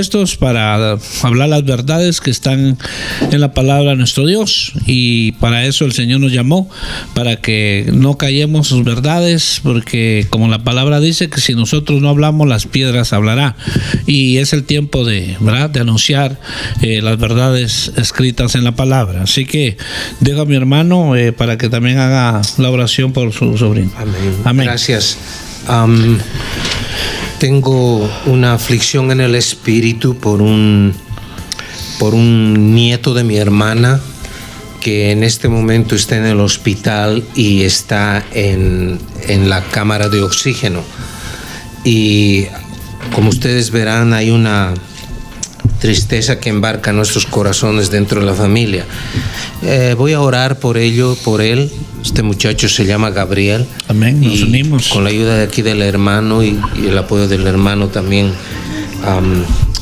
Estos para hablar las verdades que están en la palabra de nuestro Dios, y para eso el Señor nos llamó, para que no callemos sus verdades, porque como la palabra dice que si nosotros no hablamos, las piedras hablará, y es el tiempo de, ¿verdad?, de anunciar las verdades escritas en la palabra. Así que dejo a mi hermano para que también haga la oración por su sobrino. Amén. Amén. Gracias. Tengo una aflicción en el espíritu por un nieto de mi hermana que en este momento está en el hospital y está en la cámara de oxígeno. Y como ustedes verán, hay una tristeza que embarca nuestros corazones dentro de la familia. Voy a orar por él. Este muchacho se llama Gabriel. Amén. Nos unimos. Con la ayuda de aquí del hermano y el apoyo del hermano también,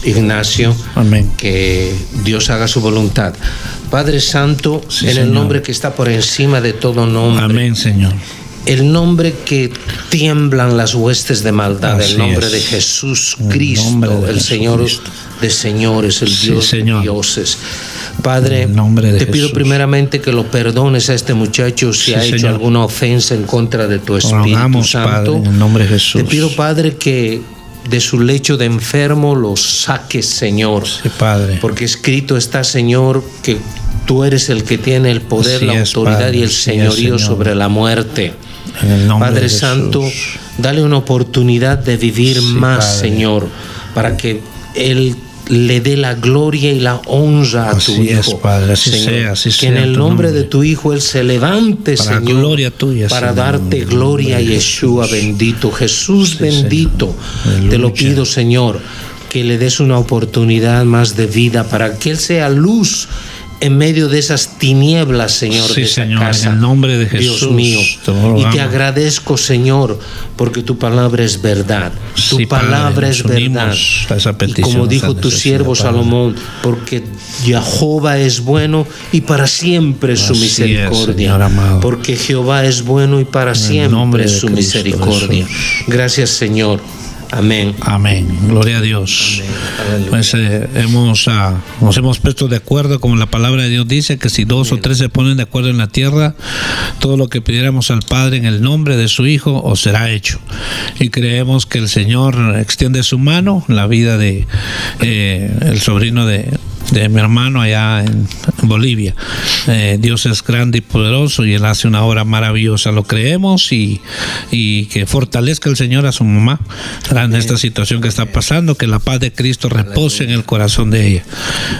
Ignacio. Amén. Que Dios haga su voluntad. Padre Santo, Sí, en Señor. el nombre que está por encima de todo nombre. Amén, Señor. El nombre que tiemblan las huestes de maldad, Así el nombre es. de Jesús El Cristo, nombre de el Señor Jesucristo. de señores, el Sí, Dios Señor. de dioses. Padre, En el nombre de te pido Jesús. primeramente que lo perdones a este muchacho si Sí, ha hecho Señor. alguna ofensa en contra de tu Espíritu Rogamos, Santo. Padre, en el nombre de Jesús. Te pido, Padre, que de su lecho de enfermo lo saques, Señor. Sí, Padre. Porque escrito está, Señor, que tú eres el que tiene el poder, Así la es, autoridad Padre. y el Así es, señorío Señor. sobre la muerte. En el nombre Padre de Jesús. Santo, dale una oportunidad de vivir Sí, más, Padre. Señor, para que Él le dé la gloria y la honra a tu Así Hijo. es, Padre, así Señor. sea, así que sea en en el tu nombre nombre. de tu Hijo Él se levante, Para Señor, gloria tuya, para Señor, darte en el gloria, nombre de Yeshua Jesús. bendito, Jesús Sí, bendito. Señor. Te lo Aleluya. pido, Señor, que le des una oportunidad más de vida para que Él sea luz en medio de esas tinieblas, Señor, Sí, de esa Señor, casa. en el nombre de Jesús, Dios mío, te lo y rogamos. te agradezco, Señor, porque tu palabra es verdad. Tu Sí, Padre, palabra nos es verdad. unimos a esa Y petición, como a dijo esa tu necesidad, siervo Padre. Salomón, porque Jehová es bueno y para siempre es su Así es, misericordia. Señor amado. Porque Jehová es bueno y para el nombre siempre de es su Cristo misericordia. Jesús. Gracias, Señor. Amén. Amén, gloria a Dios. Pues nos hemos puesto de acuerdo, como la palabra de Dios dice, que si dos o tres se ponen de acuerdo en la tierra, todo lo que pidiéramos al Padre en el nombre de su Hijo os será hecho. Y creemos que el Señor extiende su mano, la vida de el sobrino de mi hermano allá en Bolivia. Dios es grande y poderoso y Él hace una obra maravillosa, lo creemos, y que fortalezca el Señor a su mamá en esta situación que está pasando, que la paz de Cristo repose en el corazón de ella.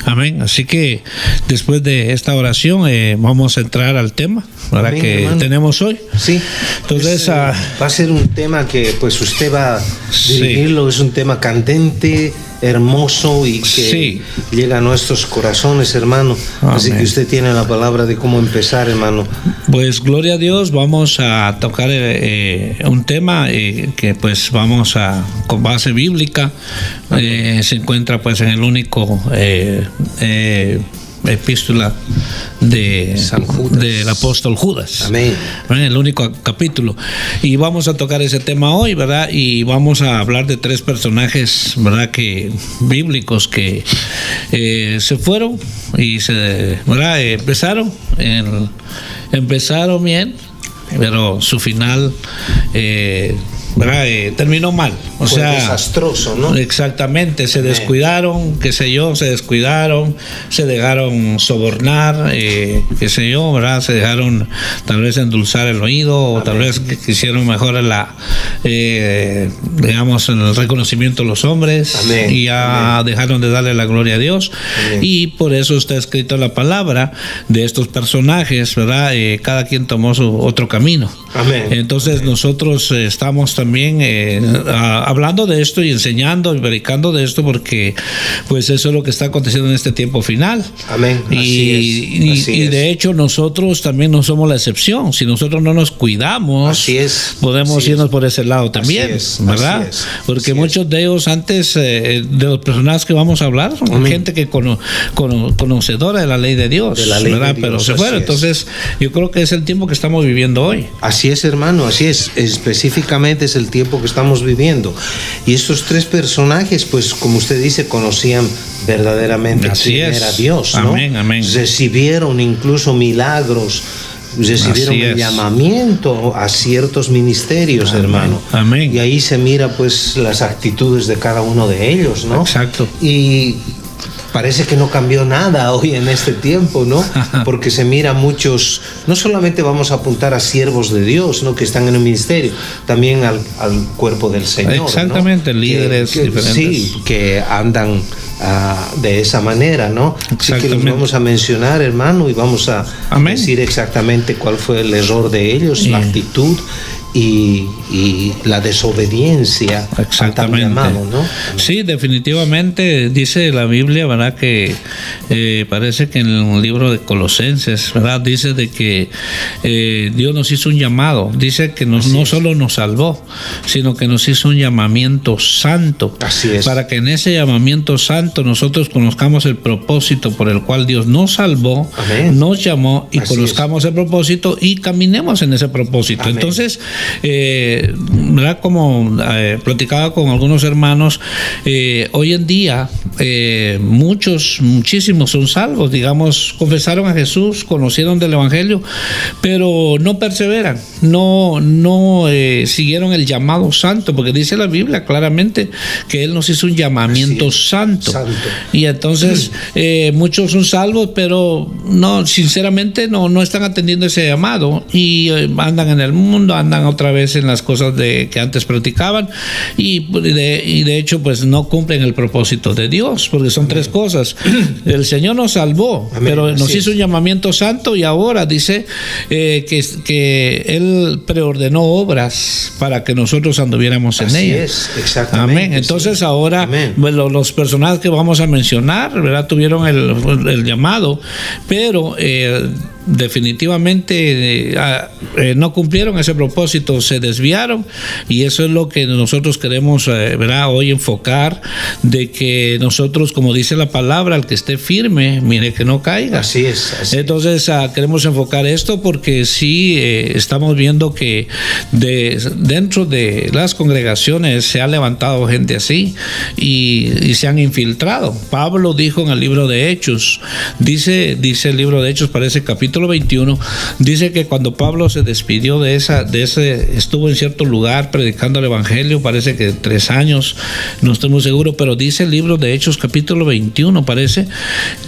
Amén. Así que después de esta oración vamos a entrar al tema, ¿verdad?, Amén, que hermano. tenemos hoy. Sí, Entonces, va a ser un tema que pues usted va a Sí. dirigirlo, es un tema candente, hermoso y que Sí. llega a nuestros corazones, hermano. Así Amén. que usted tiene la palabra de cómo empezar, hermano. Pues gloria a Dios, vamos a tocar un tema que pues vamos a, con base bíblica, se encuentra pues en el único epístola de San Judas. del apóstol Judas. Amén. En el único capítulo. Y vamos a tocar ese tema hoy, ¿verdad? Y vamos a hablar de tres personajes, ¿verdad?, que bíblicos que se fueron y ¿verdad?, empezaron bien, pero su final ¿verdad?, terminó mal. O Fue sea, desastroso, ¿no? exactamente, se descuidaron, qué sé yo, se dejaron sobornar, qué sé yo, ¿verdad? Se dejaron tal vez endulzar el oído, o tal vez quisieron mejorar digamos, el reconocimiento de los hombres. Amén. Y ya dejaron de darle la gloria a Dios. Amén. Y por eso está escrito la palabra de estos personajes, ¿verdad? Cada quien tomó su otro camino. Amén. Entonces nosotros estamos también hablando de esto y enseñando y predicando de esto, porque pues eso es lo que está aconteciendo en este tiempo final. Amén. Y de hecho nosotros también no somos la excepción. Si nosotros no nos cuidamos, Así es. podemos Así irnos es. por ese lado también, es, ¿verdad? así es, Porque así muchos de ellos antes de los personajes que vamos a hablar son Amén. gente que conocedora de la ley de Dios, De la ley de ¿verdad? Dios, Pero se así fueron. es. Entonces yo creo que es el tiempo que estamos viviendo hoy. Así es, hermano, así es. Específicamente es el tiempo que estamos viviendo. Y estos tres personajes, pues como usted dice, conocían verdaderamente quién era Dios, ¿no? Amén, amén. Recibieron incluso milagros, recibieron el llamamiento a ciertos ministerios, amén, hermano. Amén. Y ahí se mira pues las actitudes de cada uno de ellos, ¿no? Exacto. Y parece que no cambió nada hoy en este tiempo, ¿no? Porque se mira muchos, no solamente vamos a apuntar a siervos de Dios, ¿no? Que están en el ministerio, también al cuerpo del Señor. Exactamente, ¿no? Líderes diferentes. Sí, que andan de esa manera, ¿no? Así que los vamos a mencionar, hermano, y vamos a decir exactamente cuál fue el error de ellos, la actitud y la desobediencia al tan llamado, ¿no? Sí, definitivamente dice la Biblia, ¿verdad? Que parece que en el libro de Colosenses, ¿verdad? Dice de que Dios nos hizo un llamado, dice que no solo nos salvó, sino que nos hizo un llamamiento santo. Así es. Para que en ese llamamiento santo nosotros conozcamos el propósito por el cual Dios nos salvó, amén, nos llamó, y así conozcamos el propósito y caminemos en ese propósito. Amén. Entonces, ¿verdad? Como platicaba con algunos hermanos, hoy en día muchísimos son salvos, digamos, confesaron a Jesús, conocieron del Evangelio, pero no perseveran, no siguieron el llamado santo, porque dice la Biblia claramente que Él nos hizo un llamamiento santo. Y entonces muchos son salvos, pero no, sinceramente no están atendiendo ese llamado y andan en el mundo, andan otra vez en las cosas que antes practicaban y de hecho pues no cumplen el propósito de Dios, porque son tres cosas. El Señor nos salvó, pero nos hizo un llamamiento santo, y ahora dice que Él preordenó obras para que nosotros anduviéramos en ellas. Así es, exactamente. Amén. Entonces ahora bueno, los personajes que vamos a mencionar, ¿verdad? Tuvieron el llamado, pero definitivamente no cumplieron ese propósito, se desviaron, y eso es lo que nosotros queremos, ¿verdad? Hoy enfocar, de que nosotros, como dice la palabra, al que esté firme, mire que no caiga. Así es. Entonces queremos enfocar esto porque sí estamos viendo que dentro de las congregaciones se ha levantado gente así y se han infiltrado. Pablo dijo en el libro de Hechos, dice el libro de Hechos, parece capítulo 21, dice que cuando Pablo se despidió de ese, estuvo en cierto lugar predicando el Evangelio, parece que 3 años, no estoy muy seguro, pero dice el libro de Hechos capítulo 21, parece,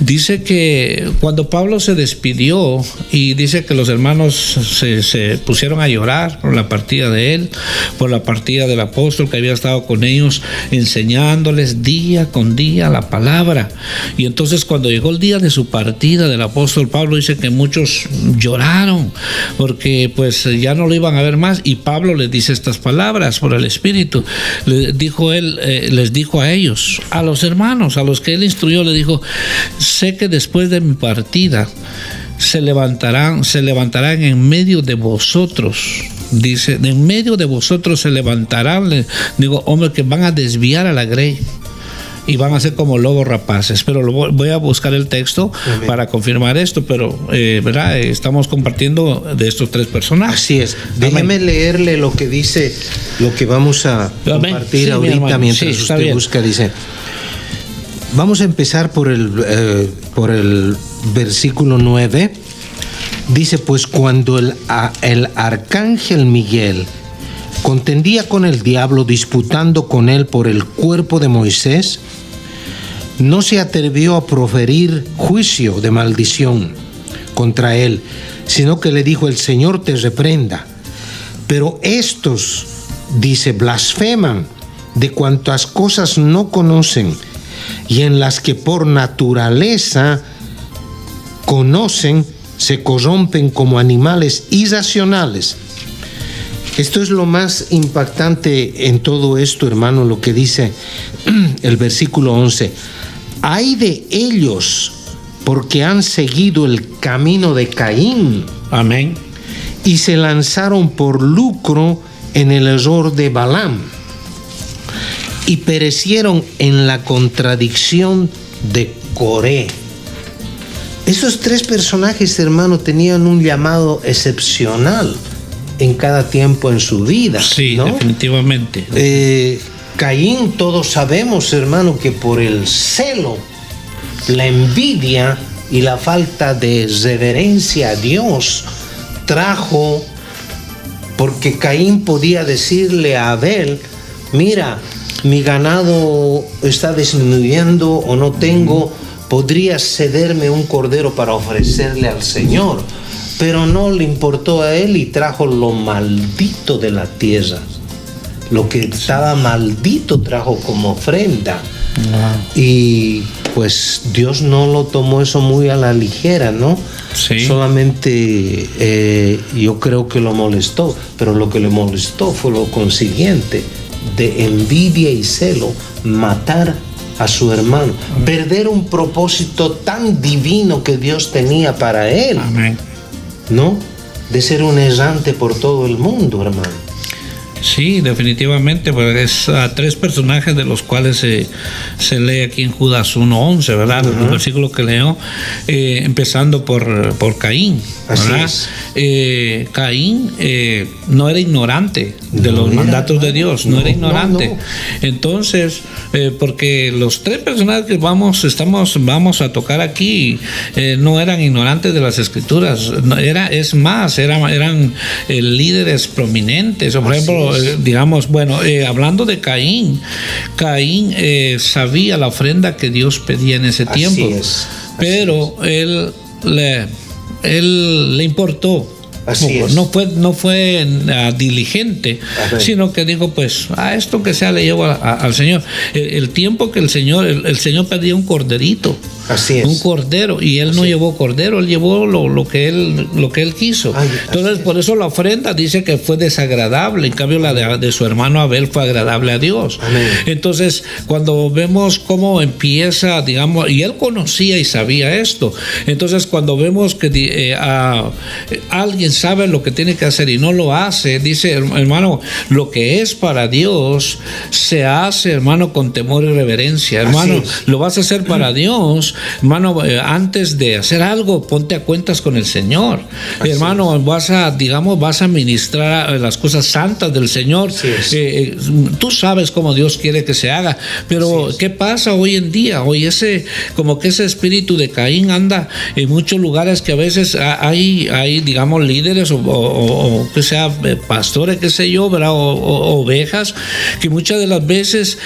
dice que cuando Pablo se despidió, y dice que los hermanos se pusieron a llorar por la partida de él, por la partida del apóstol que había estado con ellos enseñándoles día con día la palabra. Y entonces cuando llegó el día de su partida del apóstol Pablo, dice que muchos lloraron porque pues ya no lo iban a ver más, y Pablo les dice estas palabras por el Espíritu. Les dijo a ellos, a los hermanos, a los que él instruyó, le dijo: sé que después de mi partida se levantarán en medio de vosotros. Dice, en medio de vosotros se levantarán, digo, hombres que van a desviar a la grey y van a ser como lobos rapaces. Pero voy a buscar el texto para confirmar esto, pero ¿verdad? Estamos compartiendo de estos tres personajes. Así es. Déjeme leerle lo que dice, lo que vamos a compartir ahorita mientras usted busca. Dice, vamos a empezar por el versículo 9. Dice, pues cuando el arcángel Miguel contendía con el diablo, disputando con él por el cuerpo de Moisés, no se atrevió a proferir juicio de maldición contra él, sino que le dijo: el Señor te reprenda. Pero estos, dice, blasfeman de cuantas cosas no conocen, y en las que por naturaleza conocen, se corrompen como animales irracionales. Esto es lo más impactante en todo esto, hermano, lo que dice el versículo 11. Ay de ellos, porque han seguido el camino de Caín. Amén. Y se lanzaron por lucro en el error de Balaam, y perecieron en la contradicción de Coré. Esos tres personajes, hermano, tenían un llamado excepcional. en cada tiempo en su vida. Sí, ¿no? definitivamente. Caín, todos sabemos, hermano, que por el celo, la envidia y la falta de reverencia a Dios trajo, porque Caín podía decirle a Abel: mira, mi ganado está disminuyendo o no tengo, podrías cederme un cordero para ofrecerle al Señor. Pero no le importó a él y trajo lo maldito de la tierra. Lo que estaba maldito trajo como ofrenda. Y pues Dios no lo tomó eso muy a la ligera, ¿no? Sí. Solamente yo creo que lo molestó, pero lo que le molestó fue lo consiguiente: de envidia y celo, matar a su hermano, perder un propósito tan divino que Dios tenía para él. Amén. ¿No? De ser un errante por todo el mundo, hermano. Sí, definitivamente, pues es a 3 personajes de los cuales se lee aquí en Judas 1:11, ¿verdad? El versículo que leo, empezando por Caín, ¿verdad? Así es. Caín no era ignorante de los mandatos de Dios, no era ignorante. No. Entonces, porque los 3 personajes que vamos a tocar aquí no eran ignorantes de las Escrituras, eran líderes prominentes. O por ejemplo, digamos, hablando de Caín sabía la ofrenda que Dios pedía en ese tiempo, pero él le importó. Así es. No fue diligente, sino que dijo, pues a esto que sea le llevo al Señor. El tiempo que el Señor pedía un corderito. Así es. Un cordero, y él no llevó cordero, él llevó lo que él quiso. Entonces, por eso la ofrenda dice que fue desagradable, en cambio la de su hermano Abel fue agradable a Dios. Amén. Entonces, cuando vemos cómo empieza, digamos, y él conocía y sabía esto, entonces cuando vemos que alguien sabe lo que tiene que hacer y no lo hace, dice, hermano, lo que es para Dios se hace, hermano, con temor y reverencia. Hermano, lo vas a hacer para Dios. Hermano, antes de hacer algo, ponte a cuentas con el Señor. Hermano, vas a ministrar las cosas santas del Señor. Tú sabes cómo Dios quiere que se haga, pero ¿qué pasa hoy en día? Hoy ese espíritu de Caín anda en muchos lugares, que a veces hay digamos, líderes o que sea pastores, qué sé yo, ¿verdad? O ovejas, que muchas de las veces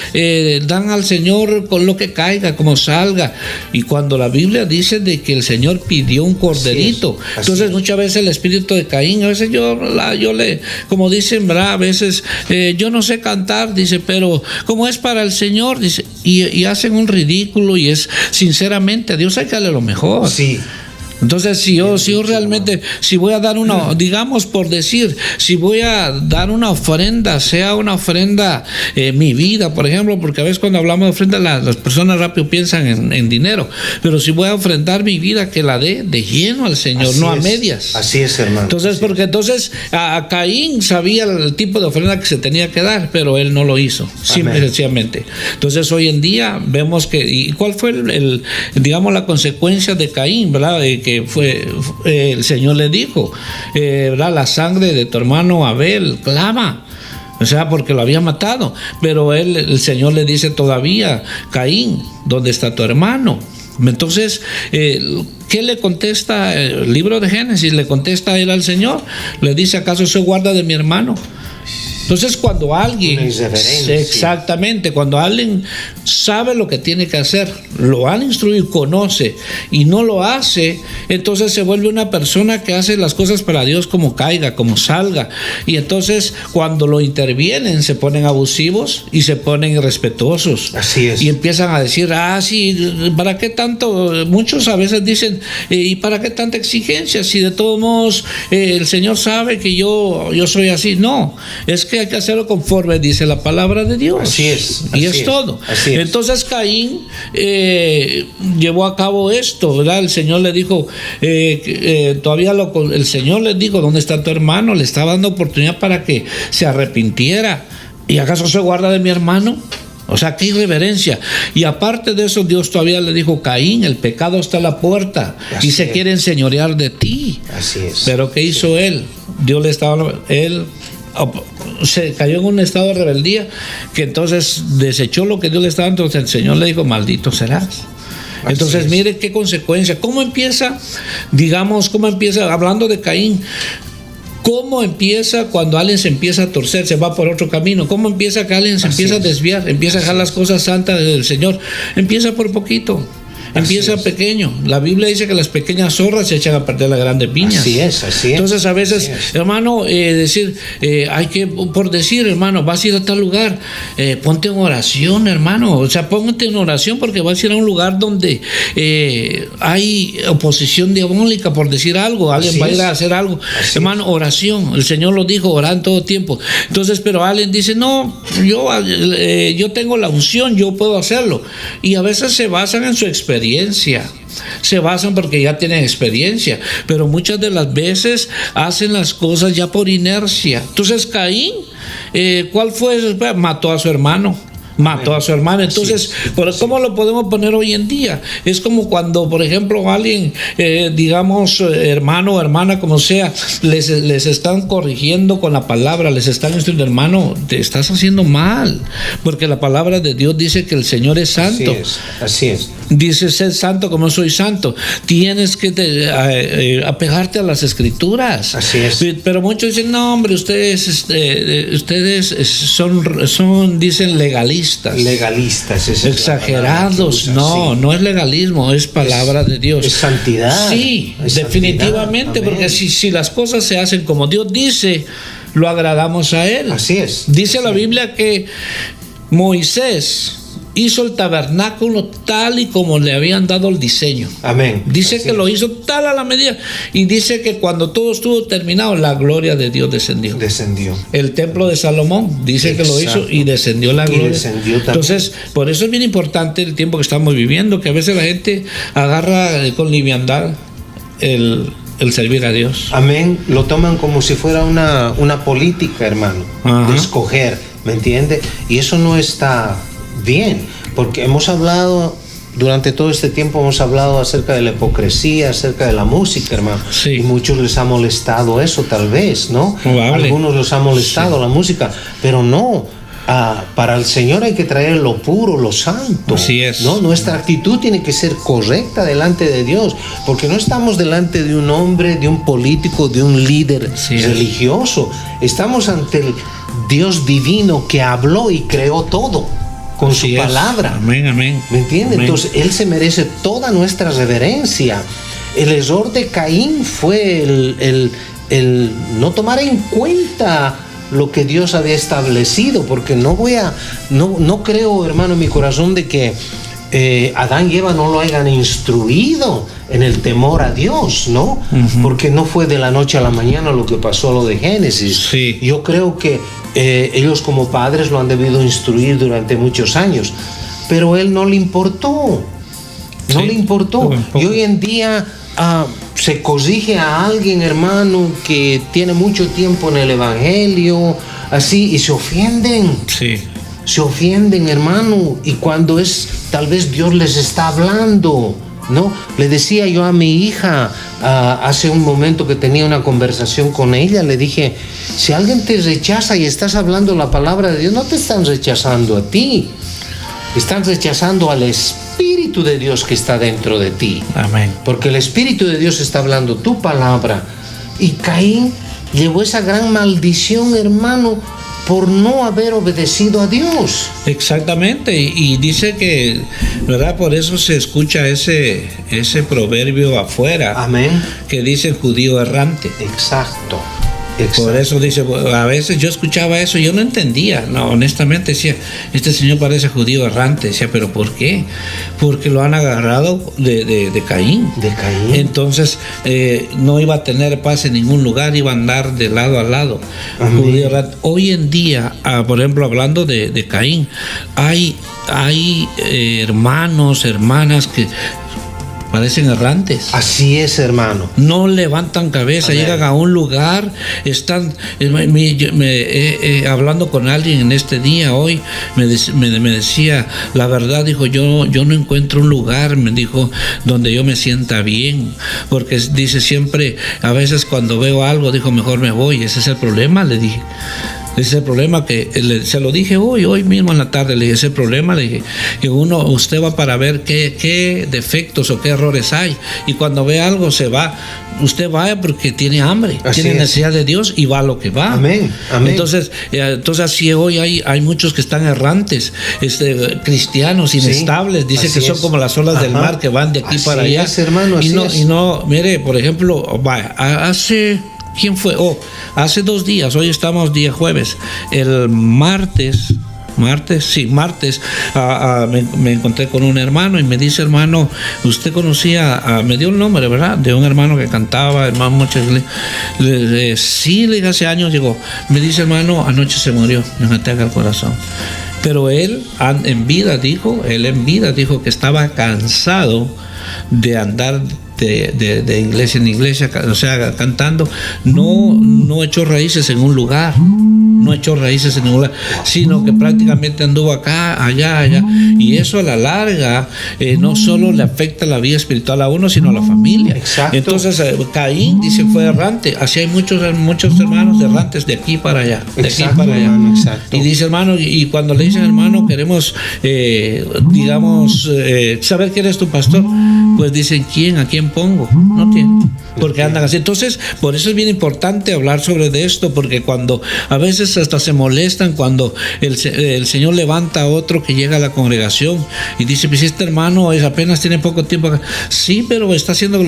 dan al Señor con lo que caiga, como salga. Y cuando la Biblia dice de que el Señor pidió un corderito, entonces muchas veces el espíritu de Caín, a veces yo le, como dicen, ¿verdad? A veces yo no sé cantar, dice, pero como es para el Señor, dice, y hacen un ridículo, y es sinceramente, a Dios hay que darle lo mejor. Sí. Entonces, si yo realmente, si voy a dar una, digamos por decir, si voy a dar una ofrenda, sea una ofrenda, mi vida, por ejemplo, porque a veces cuando hablamos de ofrenda las personas rápido piensan en dinero, pero si voy a ofrendar mi vida, que la dé de lleno al Señor, no a medias. Así es, hermano. Entonces, porque entonces a Caín sabía el tipo de ofrenda que se tenía que dar, pero él no lo hizo, simple y sencillamente. Entonces, hoy en día vemos que, ¿y cuál fue digamos, la consecuencia de Caín, verdad? Que fue, el Señor le dijo, ¿verdad? La sangre de tu hermano Abel clama, o sea, porque lo había matado. Pero el Señor le dice todavía, Caín, ¿dónde está tu hermano? Entonces, ¿qué le contesta el libro de Génesis? Le contesta él al Señor, le dice, ¿acaso se guarda de mi hermano? Entonces, cuando alguien, exactamente, cuando alguien sabe lo que tiene que hacer, lo han instruido, conoce y no lo hace, entonces se vuelve una persona que hace las cosas para Dios como caiga, como salga. Y entonces, cuando lo intervienen, se ponen abusivos y se ponen irrespetuosos. Así es. Y empiezan a decir, sí, ¿para qué tanto? Muchos a veces dicen, ¿y para qué tanta exigencia? Si de todos modos el Señor sabe que yo soy así. No, es que hay que hacerlo conforme dice la palabra de Dios. Así es. Y es todo. Así es. Entonces Caín llevó a cabo esto, ¿verdad? El Señor le dijo, el Señor le dijo, ¿dónde está tu hermano? Le estaba dando oportunidad para que se arrepintiera. ¿Y acaso se guarda de mi hermano? O sea, qué irreverencia. Y aparte de eso, Dios todavía le dijo, Caín, el pecado está a la puerta y se quiere enseñorear de ti. Así es. Pero ¿qué hizo él? Dios le estaba, él se cayó en un estado de rebeldía, que entonces desechó lo que Dios le estaba, entonces el Señor le dijo, maldito serás. Entonces mire qué consecuencia, cómo empieza, hablando de Caín. ¿Cómo empieza cuando alguien se empieza a torcer, se va por otro camino? ¿Cómo empieza que alguien se empieza a desviar, empieza a dejar las cosas santas del Señor? Empieza por poquito. Empieza pequeño. La Biblia dice que las pequeñas zorras se echan a perder las grandes viñas. Así es. Entonces a veces, hermano, hay que, por decir, hermano, vas a ir a tal lugar, ponte en oración, hermano. O sea, ponte en oración porque vas a ir a un lugar donde hay oposición diabólica, por decir algo. Alguien va a ir a hacer algo. Hermano, oración. El Señor lo dijo, orar en todo tiempo. Entonces, pero alguien dice, no, yo tengo la unción, yo puedo hacerlo. Y a veces se basan en su experiencia. Se basan porque ya tienen experiencia, pero muchas de las veces hacen las cosas ya por inercia. Entonces Caín, ¿cuál fue? Mató a su hermano. Entonces, ¿cómo lo podemos poner hoy en día? Es como cuando, por ejemplo, alguien, digamos, hermano o hermana, como sea, les están corrigiendo con la palabra, les están diciendo, hermano, te estás haciendo mal, porque la palabra de Dios dice que el Señor es santo. Así es. Dice, sé santo como soy santo. Tienes que apegarte a las Escrituras. Así es. Pero muchos dicen, no, hombre, ustedes son dicen legalistas. Exagerados. No es legalismo, es palabra de Dios. Es santidad. Sí, definitivamente, porque si las cosas se hacen como Dios dice, lo agradamos a Él. Así es. Dice la Biblia que Moisés hizo el tabernáculo tal y como le habían dado el diseño. Amén. Dice que lo hizo tal a la medida. Y dice que cuando todo estuvo terminado, la gloria de Dios descendió. El templo de Salomón, dice que lo hizo y descendió la gloria. Entonces, por eso es bien importante el tiempo que estamos viviendo, que a veces la gente agarra con liviandad el servir a Dios. Amén. Lo toman como si fuera una política, hermano, de escoger, ¿me entiende? Y eso no está bien, porque hemos hablado durante todo este tiempo, hemos hablado acerca de la hipocresía, acerca de la música, hermano. Sí. Y muchos les ha molestado eso, tal vez, ¿no? Algunos les ha molestado la música, pero no. Para el Señor hay que traer lo puro, lo santo. Así es. ¿No? Nuestra actitud tiene que ser correcta delante de Dios, porque no estamos delante de un hombre, de un político, de un líder religioso. Estamos ante el Dios divino que habló y creó todo con su palabra. Amén. ¿Me entiende? Entonces Él se merece toda nuestra reverencia. El error de Caín fue el no tomar en cuenta lo que Dios había establecido, porque no creo, hermano, en mi corazón de que Adán y Eva no lo hayan instruido en el temor a Dios, ¿no? Porque no fue de la noche a la mañana lo que pasó, lo de Génesis. Sí. Yo creo que ellos como padres lo han debido instruir durante muchos años, pero él no le importó. Y hoy en día se corrige a alguien, hermano, que tiene mucho tiempo en el Evangelio, así, y se ofenden. Sí. Se ofenden, hermano, y cuando tal vez Dios les está hablando, ¿no? Le decía yo a mi hija hace un momento que tenía una conversación con ella, le dije, si alguien te rechaza y estás hablando la palabra de Dios, no te están rechazando a ti, están rechazando al Espíritu de Dios que está dentro de ti. Amén. Porque el Espíritu de Dios está hablando tu palabra. Y Caín llevó esa gran maldición, hermano, por no haber obedecido a Dios. Exactamente, y dice que, ¿verdad? Por eso se escucha ese proverbio afuera. Amén. Que dice judío errante. Exacto. Por eso dice, a veces yo escuchaba eso y yo no entendía, no, honestamente decía, este señor parece judío errante, decía, pero ¿por qué? Porque lo han agarrado de Caín. De Caín. Entonces no iba a tener paz en ningún lugar, iba a andar de lado a lado. Judío errante. Hoy en día, por ejemplo, hablando de Caín, hay hermanos, hermanas que parecen errantes. Así es, hermano. No levantan cabeza, Amén. llegan a un lugar, están hablando con alguien en este día, hoy, me decía, la verdad, dijo, yo no encuentro un lugar, me dijo, donde yo me sienta bien, porque dice siempre, a veces cuando veo algo, dijo, mejor me voy, ese es el problema, le dije. Ese es el problema que se lo dije hoy mismo en la tarde, le dije, ese problema, le dije, que usted va para ver qué defectos o qué errores hay, y cuando ve algo se va, usted va porque tiene hambre, tiene necesidad de Dios y va a lo que va. Amén, amén. Entonces así hoy hay muchos que están errantes, cristianos inestables, dice que son como las olas del mar que van de aquí para allá. Así es, hermano, así es. Y no, mire, por ejemplo, ¿quién fue? Hace 2 días, hoy estamos día jueves, el martes, me encontré con un hermano y me dice, hermano, usted conocía, me dio el nombre, ¿verdad? De un hermano que cantaba, hermano, sí, le dije, hace años llegó. Me dice, hermano, anoche se murió de un ataque al corazón. Pero él en vida dijo que estaba cansado de andar de iglesia en iglesia, o sea, cantando, no echó raíces en un lugar, sino que prácticamente anduvo acá, allá, y eso a la larga no solo le afecta la vida espiritual a uno, sino a la familia. Exacto. Entonces Caín, dice, fue errante, así hay muchos hermanos errantes de aquí para allá, Exacto, hermano, exacto. Y dice, hermano, y cuando le dicen, hermano, queremos saber quién es tu pastor, pues dicen, ¿a quién pongo? No tiene, porque andan así. Entonces, por eso es bien importante hablar sobre esto, porque cuando a veces hasta se molestan cuando el Señor levanta a otro que llega a la congregación y dice, pues este hermano apenas tiene poco tiempo acá. Sí, pero está haciendo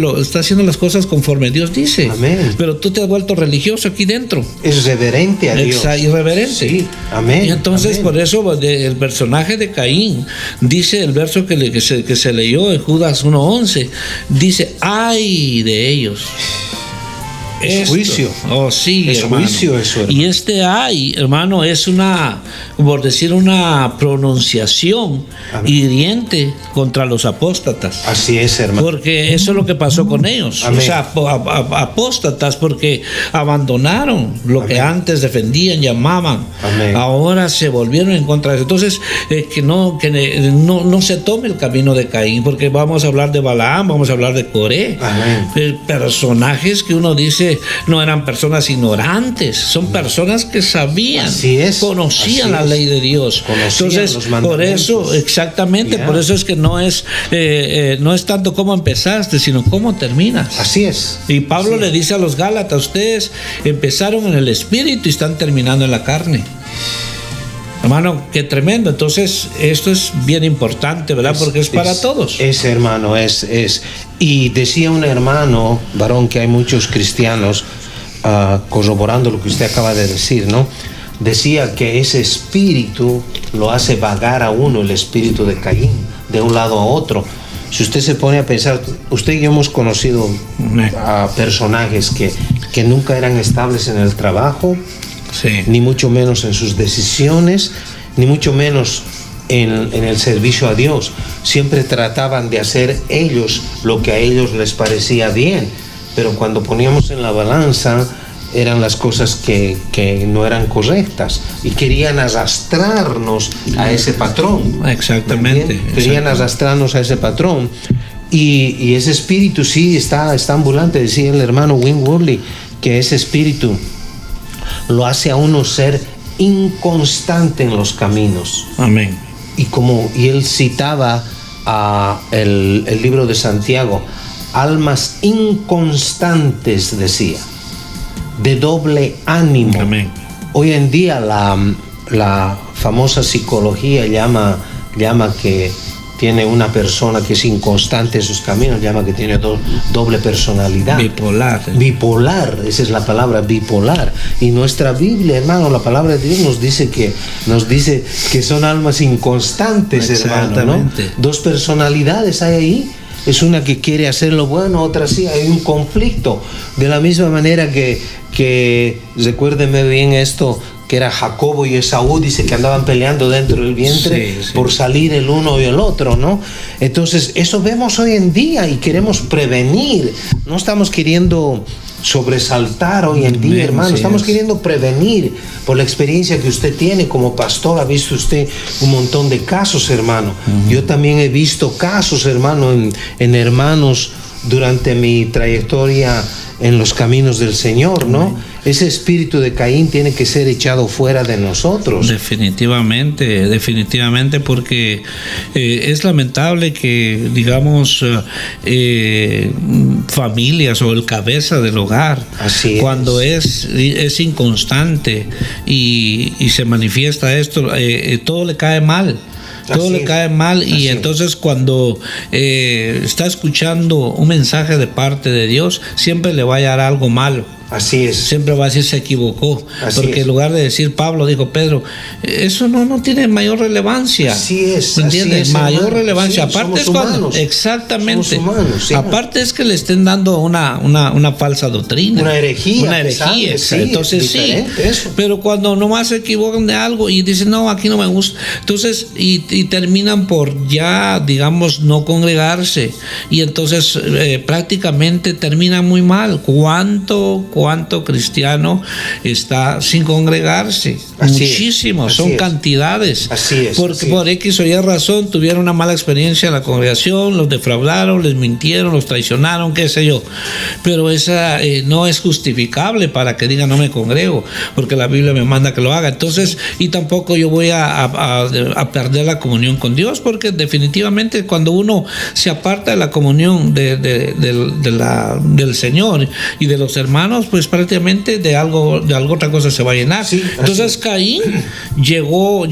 las cosas conforme Dios dice. Amén. Pero tú te has vuelto religioso aquí dentro. Es reverente a Dios. Irreverente. Sí, amén. Y entonces, amén. por eso el personaje de Caín, dice el verso que se leyó en Judas 1:11, dice, ay de ellos. Es juicio. Sí, es hermano. Juicio eso, hermano. Y ay, hermano, es una pronunciación hiriente contra los apóstatas. Así es, hermano. Porque eso es lo que pasó con ellos. Amén. O sea, apóstatas, porque abandonaron lo Amén. que antes defendían, llamaban. Amén. Ahora se volvieron en contra de eso. Entonces, que no se tome el camino de Caín, porque vamos a hablar de Balaam, vamos a hablar de Coré. Amén. Personajes que uno dice no eran personas ignorantes, son personas que sabían, conocían la ley de Dios. Entonces, por eso, exactamente, por eso es que no es tanto cómo empezaste, sino cómo terminas. Así es. Y Pablo le dice a los Gálatas, ustedes empezaron en el espíritu y están terminando en la carne. Hermano, qué tremendo. Entonces, esto es bien importante, ¿verdad? Porque es para todos. Hermano, Y decía un hermano, varón, que hay muchos cristianos, corroborando lo que usted acaba de decir, ¿no? Decía que ese espíritu lo hace vagar a uno, el espíritu de Caín, de un lado a otro. Si usted se pone a pensar, usted y yo hemos conocido a personajes que nunca eran estables en el trabajo, sí, ni mucho menos en sus decisiones, ni mucho menos en el servicio a Dios. Siempre trataban de hacer ellos lo que a ellos les parecía bien, pero cuando poníamos en la balanza eran las cosas que no eran correctas y querían arrastrarnos a ese patrón. Exactamente. Querían arrastrarnos a ese patrón. Y ese espíritu sí está ambulante. Decía el hermano Win Worley que ese espíritu lo hace a uno ser inconstante en los caminos. Amén. Y él citaba el libro de Santiago, almas inconstantes, decía, de doble ánimo. Amén. Hoy en día la famosa psicología llama que tiene una persona que es inconstante en sus caminos, llama que tiene doble personalidad. Bipolar, esa es la palabra, bipolar. Y nuestra Biblia, hermano, la palabra de Dios nos dice que son almas inconstantes, hermano, ¿no? 2 personalidades hay ahí. Es una que quiere hacer lo bueno, otra sí, hay un conflicto. De la misma manera que recuérdeme bien esto, que era Jacobo y Esaú, dice que andaban peleando dentro del vientre por salir el uno y el otro, ¿no? Entonces, eso vemos hoy en día y queremos prevenir. No estamos queriendo sobresaltar hoy en día, hermano. Estamos queriendo prevenir por la experiencia que usted tiene como pastor. Ha visto usted un montón de casos, hermano. Yo también he visto casos, hermano, en hermanos durante mi trayectoria en los caminos del Señor, ¿no? Ese espíritu de Caín tiene que ser echado fuera de nosotros. Definitivamente, porque es lamentable que, digamos, familias o el cabeza del hogar, cuando es inconstante y se manifiesta esto, todo le cae mal. Todo le cae mal y entonces cuando está escuchando un mensaje de parte de Dios, siempre le va a hallar algo malo. Así es. Siempre va a decir se equivocó. Porque en lugar de decir Pablo, dijo Pedro, eso no tiene mayor relevancia. Así es. ¿Me entiendes? Mayor relevancia. Sí, aparte es humanos. Exactamente. Somos humanos, sí. Aparte es que le estén dando una falsa doctrina. Una herejía. Una herejía. Sí, entonces sí. Eso. Pero cuando nomás se equivocan de algo y dicen, no, aquí no me gusta. Entonces, y terminan por ya, digamos, no congregarse. Y entonces prácticamente terminan muy mal. ¿Cuánto cristiano está sin congregarse? Muchísimo, son cantidades. Así es. Porque por X o Y razón tuvieron una mala experiencia en la congregación, los defraudaron, les mintieron, los traicionaron, qué sé yo. Pero esa no es justificable para que digan no me congrego, porque la Biblia me manda que lo haga. Entonces, y tampoco yo voy a perder la comunión con Dios, porque definitivamente cuando uno se aparta de la comunión del Señor y de los hermanos, pues prácticamente de algo otra cosa se va a llenar. Entonces Caín llegó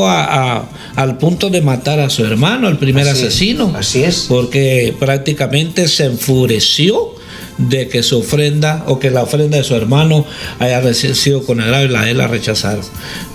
al punto de matar a su hermano, el primer asesino. Así es. Porque prácticamente se enfureció de que su ofrenda o que la ofrenda de su hermano haya sido con agrado y él la rechazaron.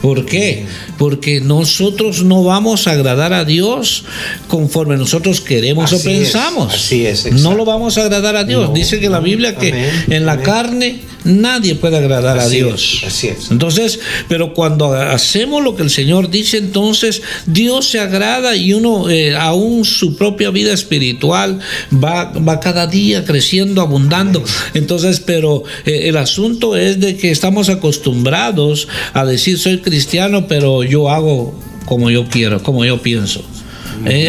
¿Por qué? Porque nosotros no vamos a agradar a Dios conforme nosotros queremos o pensamos. Así es. No lo vamos a agradar a Dios. Dice que la Biblia que en la carne nadie puede agradar a Dios. Así es. Entonces, pero cuando hacemos lo que el Señor dice, entonces Dios se agrada y uno aún su propia vida espiritual va cada día creciendo, abundando. Entonces, pero el asunto es de que estamos acostumbrados a decir soy cristiano, pero yo hago como yo quiero, como yo pienso.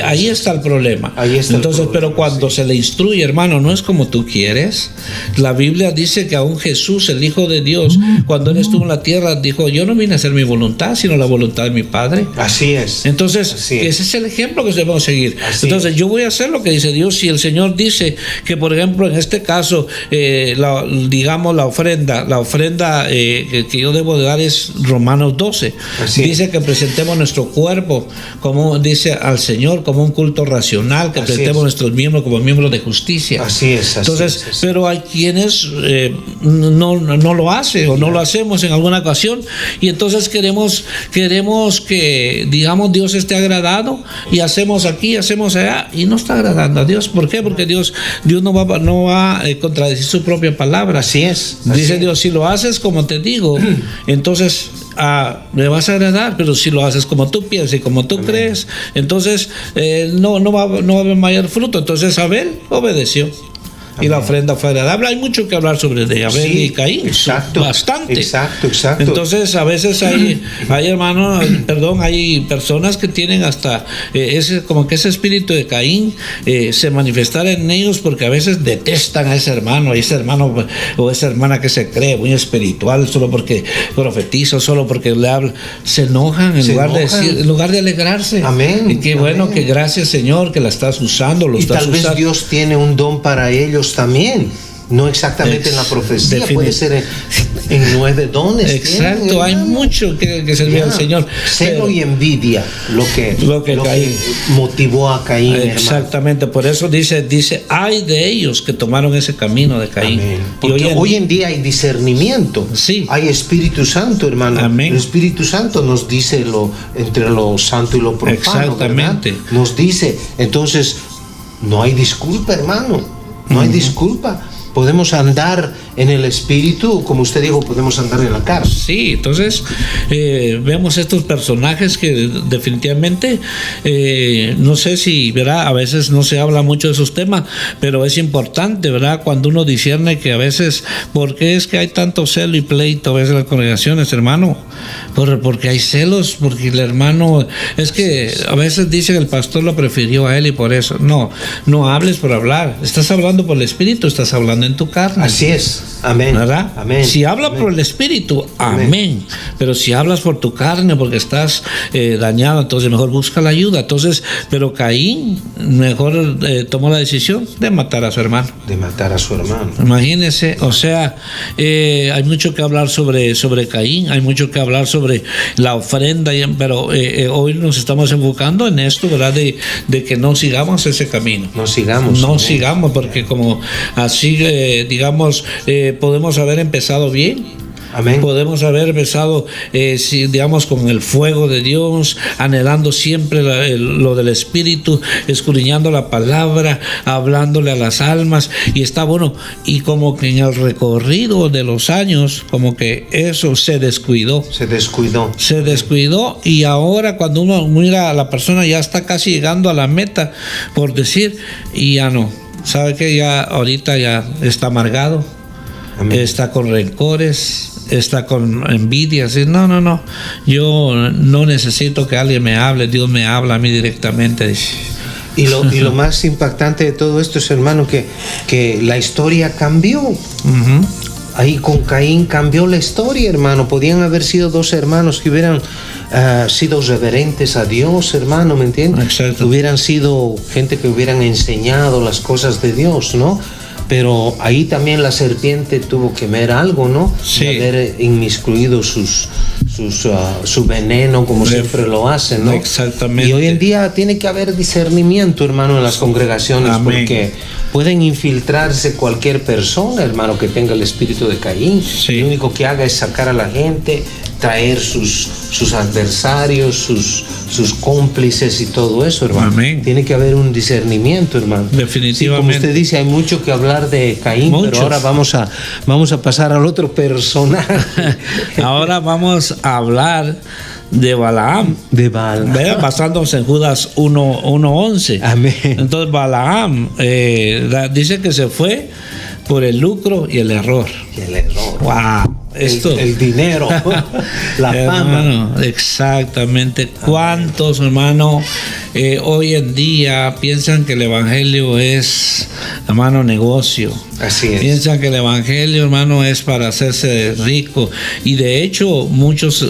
Ahí está el problema. Entonces, pero cuando se le instruye, hermano, no es como tú quieres. La Biblia dice que aún Jesús, el Hijo de Dios, cuando Él estuvo en la tierra, dijo, yo no vine a hacer mi voluntad, sino la voluntad de mi Padre. Así es. Entonces, ese es el ejemplo que debemos seguir. Entonces, yo voy a hacer lo que dice Dios. Si el Señor dice que, por ejemplo, en este caso, digamos, la ofrenda que yo debo de dar es Romanos 12. Dice que presentemos nuestro cuerpo, como dice al Señor, como un culto racional, que presentemos nuestros miembros como miembros de justicia. Entonces, pero hay quienes no lo hacen o no lo hacemos en alguna ocasión, y entonces queremos que, digamos, Dios esté agradado y hacemos aquí, hacemos allá, y no está agradando a Dios. ¿Por qué? Porque Dios no va a contradecir su propia palabra. Dice Dios, si lo haces como te digo, entonces me vas a agradar, pero si lo haces como tú piensas y como tú crees, entonces no va a haber mayor fruto. Entonces Abel obedeció. Y la ofrenda fue agradable. Hay mucho que hablar sobre de Abel y Caín. Bastante. Exacto. Entonces, a veces hay hermanos, hay personas que tienen hasta como que ese espíritu de Caín se manifestara en ellos, porque a veces detestan a ese hermano o esa hermana que se cree muy espiritual, solo porque profetiza, solo porque le habla. Se enojan en lugar de alegrarse. Amén. Y qué bueno, que gracias, Señor, que la estás usando. Tal vez Dios tiene un don para ellos también, no exactamente en la profecía, puede ser en 9 dones. Exacto, hay mucho que servir al Señor. Celo y envidia, lo que motivó a Caín. Exactamente, hermano. Por eso dice, hay de ellos que tomaron ese camino de Caín. Porque hoy en día hay discernimiento, hay Espíritu Santo, hermano. El Espíritu Santo nos dice entre lo santo y lo profano. Exactamente. ¿Verdad? Nos dice, entonces no hay disculpa, hermano. No hay disculpa. Podemos andar en el espíritu, como usted dijo, podemos andar en la carne. Sí, entonces vemos estos personajes que definitivamente, no sé si, ¿verdad? A veces no se habla mucho de esos temas, pero es importante, ¿verdad? Cuando uno discierne que a veces, ¿por qué es que hay tanto celo y pleito a veces en las congregaciones, hermano? Porque hay celos, porque el hermano, es que a veces dice que el pastor lo prefirió a él y por eso. No hables por hablar. Estás hablando por el espíritu, estás hablando en tu carne. Así es. Amén. ¿Verdad? Amén. Si hablas por el espíritu, amén. Pero si hablas por tu carne, porque estás dañado, entonces mejor busca la ayuda. Entonces, pero Caín mejor tomó la decisión de matar a su hermano. De matar a su hermano. Imagínense, o sea, hay mucho que hablar sobre Caín, hay mucho que hablar sobre la ofrenda, pero hoy nos estamos enfocando en esto, ¿verdad? De que no sigamos ese camino. No sigamos, porque como así, digamos, podemos haber empezado bien. Amén. Podemos haber empezado, digamos, con el fuego de Dios, anhelando siempre lo del Espíritu, escudriñando la palabra, hablándole a las almas, y está bueno. Y como que en el recorrido de los años, como que eso se descuidó. Se descuidó, y ahora cuando uno mira a la persona ya está casi llegando a la meta, por decir, y ya no. ¿Sabe qué? Ya ahorita ya está amargado. Amén. Está con rencores, está con envidia, así, no, yo no necesito que alguien me hable, Dios me habla a mí directamente. Y lo más impactante de todo esto es, hermano, que la historia cambió. Uh-huh. Ahí con Caín cambió la historia, hermano. Podían haber sido dos hermanos que hubieran sido reverentes a Dios, hermano, ¿me entiendes? Exacto. Hubieran sido gente que hubieran enseñado las cosas de Dios, ¿no? Pero ahí también la serpiente tuvo que ver algo, ¿no? Sí. Haber inmiscuido su veneno, como siempre lo hacen, ¿no? Exactamente. Y hoy en día tiene que haber discernimiento, hermano, en las congregaciones. Amén. Porque pueden infiltrarse cualquier persona, hermano, que tenga el espíritu de Caín. Sí. Lo único que haga es sacar a la gente, traer sus adversarios, sus cómplices y todo eso, hermano. Amén. Tiene que haber un discernimiento, hermano. Definitivamente. Sí, como usted dice, hay mucho que hablar de Caín, pero ahora vamos a pasar al otro personaje. Ahora vamos a hablar de Balaam. Basándonos en Judas 1:11. Amén. Entonces Balaam dice que se fue por el lucro y el error. Wow. El dinero, la hermano, fama. Exactamente. ¿Cuántos, hermano, hoy en día piensan que el evangelio es, hermano, negocio? Así es. Piensan que el evangelio, hermano, es para hacerse rico. Y de hecho, muchos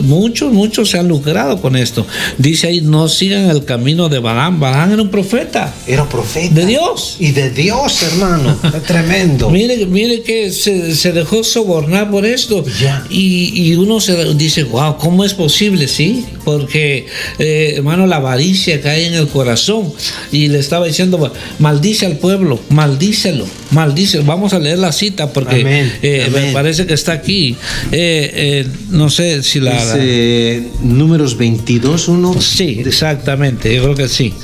se han lucrado con esto. Dice ahí, no sigan el camino de Balaam. Balaam era un profeta. Era profeta. De Dios. Y de Dios, hermano. Es tremendo. Mire que se dejó sobornar por esto. Ya. Y uno se dice, wow, ¿cómo es posible? Sí, porque, hermano, la avaricia cae en el corazón. Y le estaba diciendo, maldice al pueblo, maldícelo. Vamos a leer la cita porque Amén. Me parece que está aquí. No sé si la... Números 22:1. Sí, exactamente, yo creo que sí.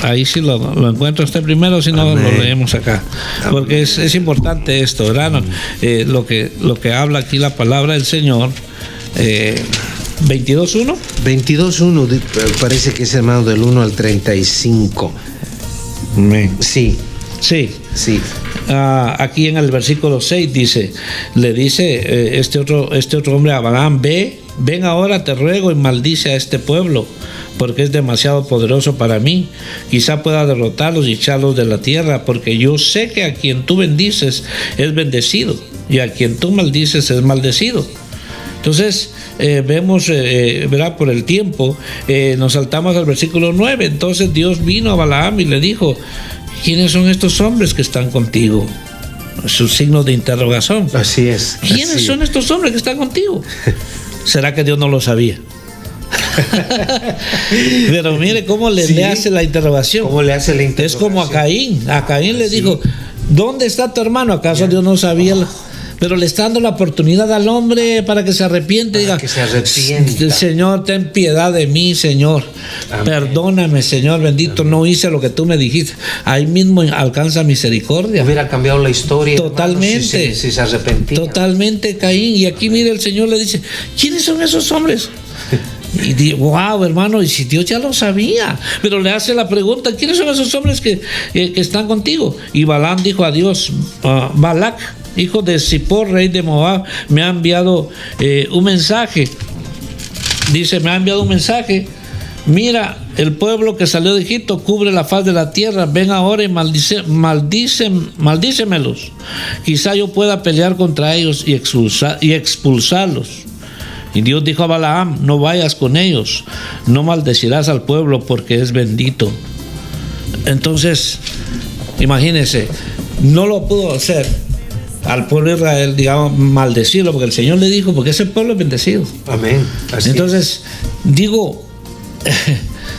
Ahí sí lo encuentro usted primero, si no lo leemos acá. Porque es importante esto, ¿verdad? Lo que habla aquí la palabra del Señor. 22:1. 22:1, parece que es, hermano, del 1 al 35. Sí. Aquí en el versículo 6 le dice este otro hombre a Balaam, ven ahora, te ruego, y maldice a este pueblo, porque es demasiado poderoso para mí. Quizá pueda derrotarlos y echarlos de la tierra, porque yo sé que a quien tú bendices es bendecido, y a quien tú maldices es maldecido. Entonces, vemos, ¿verdad? Por el tiempo, nos saltamos al versículo 9. Entonces Dios vino a Balaam y le dijo, ¿quiénes son estos hombres que están contigo? Su signo de interrogación. Así es. ¿Quiénes son estos hombres que están contigo? ¿Será que Dios no lo sabía? Pero mire cómo le hace la interrogación. ¿Cómo le hace la interrogación? Es como a Caín. A Caín le dijo, ¿dónde está tu hermano? ¿Acaso Dios no sabía? pero le está dando la oportunidad al hombre para que se arrepiente. Diga, que se arrepienta. Señor, ten piedad de mí, Señor. Amén. Perdóname, Señor bendito. Amén. No hice lo que tú me dijiste. Ahí mismo alcanza misericordia. Hubiera cambiado la historia. Totalmente. Hermano, si se arrepentía. Totalmente, Caín. Y aquí mire, el Señor le dice, ¿quiénes son esos hombres? Y digo, wow, hermano, y si Dios ya lo sabía, pero le hace la pregunta, ¿quiénes son esos hombres que están contigo? Y Balaam dijo a Dios, Balac, hijo de Zippor, rey de Moab, me ha enviado un mensaje. Dice, me ha enviado un mensaje. Mira, el pueblo que salió de Egipto cubre la faz de la tierra. Ven ahora y maldícemelos. Quizá yo pueda pelear contra ellos y expulsarlos. Y Dios dijo a Balaam, no vayas con ellos, no maldecirás al pueblo porque es bendito. Entonces, imagínense, no lo pudo hacer al pueblo de Israel, digamos, maldecirlo, porque el Señor le dijo, porque ese pueblo es bendecido. Amén. Así entonces, digo,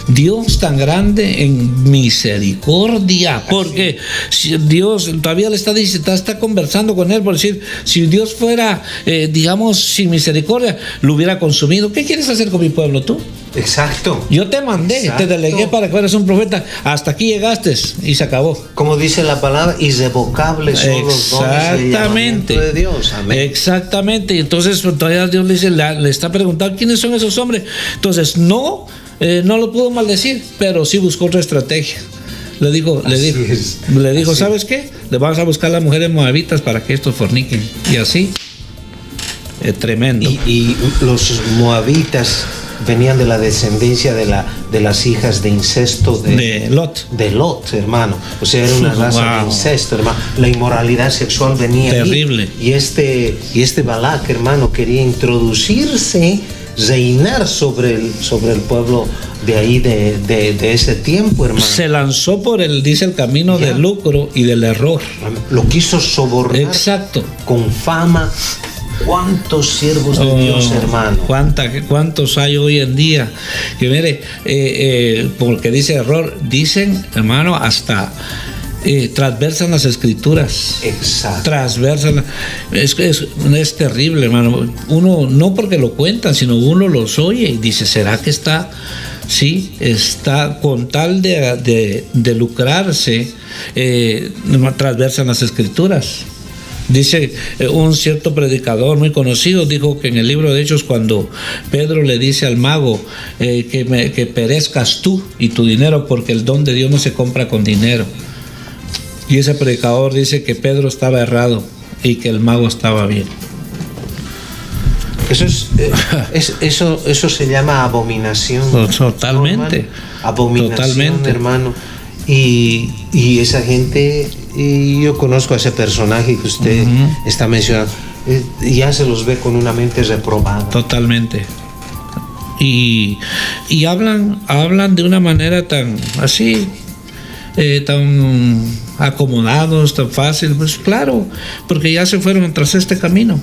Dios tan grande en misericordia, porque si Dios todavía le está conversando con él, por decir, si Dios fuera, digamos, sin misericordia, lo hubiera consumido. ¿Qué quieres hacer con mi pueblo tú? Exacto. Yo te mandé, te delegué para que fueras un profeta, hasta aquí llegaste y se acabó. Como dice la palabra, irrevocables son los dones del llamamiento de Dios. Amén. Exactamente. Y entonces todavía Dios le está preguntando quiénes son esos hombres. Entonces no lo pudo maldecir, pero sí buscó otra estrategia. Le dijo, ¿sabes qué? Le vamos a buscar a las mujeres moabitas para que estos forniquen. Y así, tremendo. Y los moabitas venían de la descendencia de las hijas de incesto de Lot. De Lot, hermano. O sea, era una raza de incesto, hermano. La inmoralidad sexual venía terrible. Ahí. Y este Balac, hermano, quería introducirse, reinar sobre el pueblo de ahí, de ese tiempo, hermano. Se lanzó por dice el camino del lucro y del error. Lo quiso sobornar. Exacto. Con fama. ¿Cuántos siervos de Dios, hermano? ¿Cuántos hay hoy en día? Que mire, porque dice error, dicen, hermano, hasta transversan las escrituras. Exacto. Transversan. Es terrible, hermano. Uno, no porque lo cuentan, sino uno los oye y dice, ¿será que está? Sí, está con tal de lucrarse, transversan las escrituras. Dice un cierto predicador muy conocido, dijo que en el libro de Hechos, cuando Pedro le dice al mago que perezcas tú y tu dinero, porque el don de Dios no se compra con dinero. Y ese predicador dice que Pedro estaba errado y que el mago estaba bien. Eso se llama abominación. Totalmente. ¿No, abominación, totalmente, hermano. Y esa gente, y yo conozco a ese personaje que usted está mencionando, ya se los ve con una mente reprobada. Totalmente. Y hablan de una manera tan así, tan acomodados, tan fácil. Pues claro, porque ya se fueron tras este camino.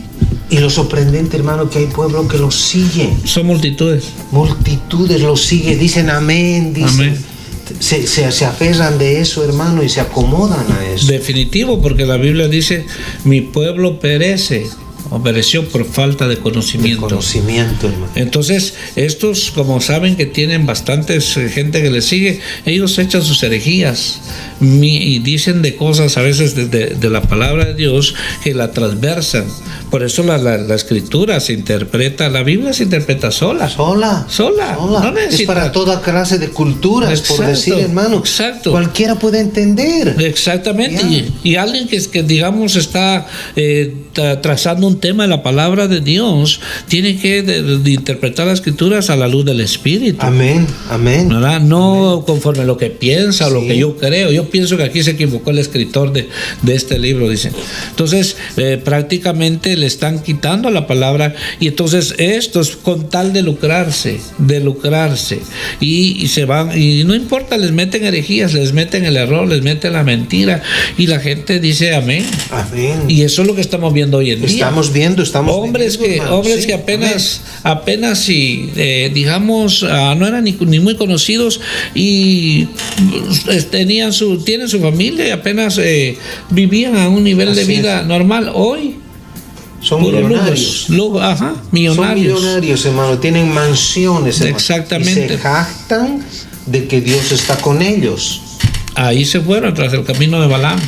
Y lo sorprendente, hermano, que hay pueblo que los sigue. Son multitudes. Multitudes los sigue, dicen amén, dicen. Amén. Se aferran de eso, hermano, y se acomodan a eso. Definitivo, porque la Biblia dice, mi pueblo perece o pereció por falta de conocimiento. Hermano. Entonces, estos, como saben que tienen bastantes gente que les sigue, ellos echan sus herejías y dicen de cosas a veces de la palabra de Dios que la transversan. Por eso la escritura se interpreta, la Biblia se interpreta sola. No necesita. Es para toda clase de culturas, exacto, por decir, hermano. Exacto. Cualquiera puede entender. Exactamente. Y alguien que digamos está trazando un tema de la palabra de Dios, tiene que de interpretar las escrituras a la luz del Espíritu. Amén. ¿Verdad? No conforme lo que piensa o lo que yo creo. Yo pienso que aquí se equivocó el escritor de este libro, dice. Entonces, prácticamente le están quitando la palabra, y entonces estos, con tal de lucrarse, y se van, y no importa, les meten herejías, les meten el error, les meten la mentira, y la gente dice amén. Y eso es lo que estamos viendo hoy en día. Estamos viendo hombres que apenas y digamos no eran ni muy conocidos, y tienen su familia y apenas vivían a un nivel de vida normal. Hoy Son puros millonarios. lujos. Ajá, millonarios. Son millonarios, hermano. Tienen mansiones, hermano. Exactamente. Y se jactan de que Dios está con ellos. Ahí se fueron tras el camino de Balaam.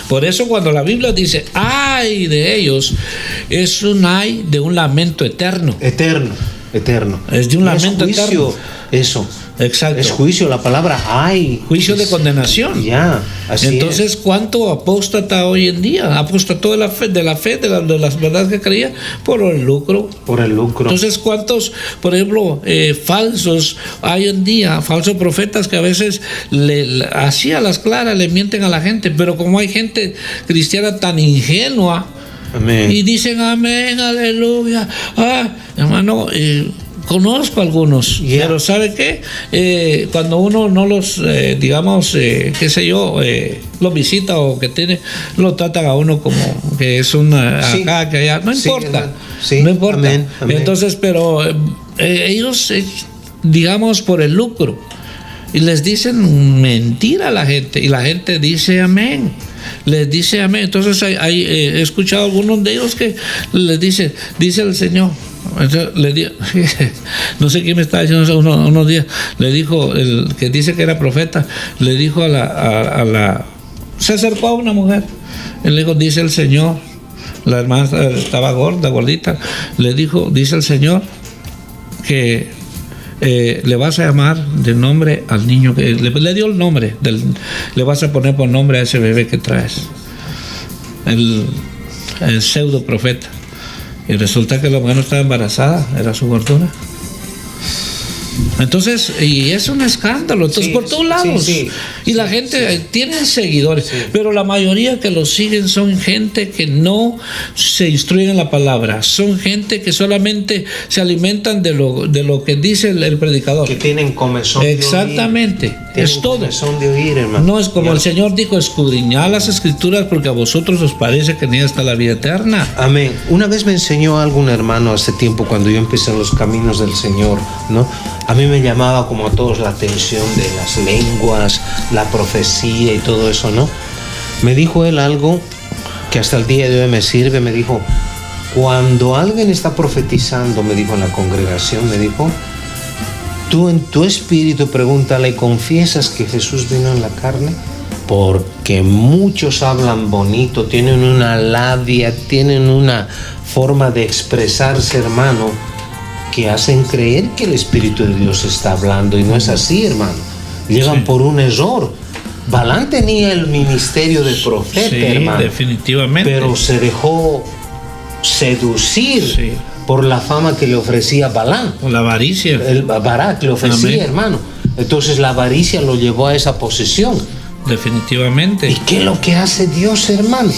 Por eso cuando la Biblia dice ay de ellos, es un ay de un lamento eterno. Eterno. Es de un lamento juicio, eterno. Eso. Exacto. Es juicio, la palabra ay. Juicio de condenación. Ya, así entonces, es. ¿cuánto apóstata hoy en día? Apostató de la fe, de las verdades que creía por el lucro. Por el lucro. Entonces, ¿cuántos, por ejemplo, falsos hay en día, falsos profetas que a veces así a las claras le mienten a la gente, pero como hay gente cristiana tan ingenua, Amén. y dicen amén, aleluya, hermano, conozco algunos, pero ¿sabe qué? Cuando uno no los, digamos, qué sé yo, los visita o que tiene, lo tratan a uno como que es una acá, que allá, no importa, no importa. Amén, amén. Entonces, pero ellos, digamos, por el lucro, y les dicen mentira a la gente, y la gente dice amén. Les dice amén. Entonces he escuchado a algunos de ellos que les dice el Señor. No sé quién me estaba diciendo unos días. Le dijo el que dice que era profeta, le dijo a la se acercó a una mujer y le dijo, dice el Señor, la hermana estaba gordita, le dijo, dice el Señor que le vas a llamar de nombre al niño que le dio el nombre le vas a poner por nombre a ese bebé que traes, el pseudo profeta, y resulta que la mujer no estaba embarazada, era su fortuna. Entonces, y es un escándalo, entonces por todos lados, y la gente tiene seguidores, pero la mayoría que los siguen son gente que no se instruyen en la palabra, son gente que solamente se alimentan de lo que dice el predicador, que tienen comezón de exactamente oír. Es todo. De oír, hermano. No es como el Señor dijo, escudriñad las escrituras porque a vosotros os parece que en ella está la vida eterna. Amén. Una vez me enseñó algún hermano hace tiempo, cuando yo empecé en los caminos del Señor, ¿no? A mí me llamaba como a todos la atención de las lenguas, la profecía y todo eso, ¿no? Me dijo él algo que hasta el día de hoy me sirve. Me dijo, cuando alguien está profetizando, me dijo en la congregación, me dijo, tú en tu espíritu pregúntale, ¿confiesas que Jesús vino en la carne? Porque muchos hablan bonito, tienen una labia, tienen una forma de expresarse, hermano, que hacen creer que el Espíritu de Dios está hablando, y no es así, hermano. Llegan por un error. Balaam tenía el ministerio de profeta, hermano. Definitivamente. Pero se dejó seducir por la fama que le ofrecía Balaam. Por la avaricia. El Barak le ofrecía, Amén. hermano. Entonces la avaricia lo llevó a esa posesión. Definitivamente. ¿Y qué es lo que hace Dios, hermano?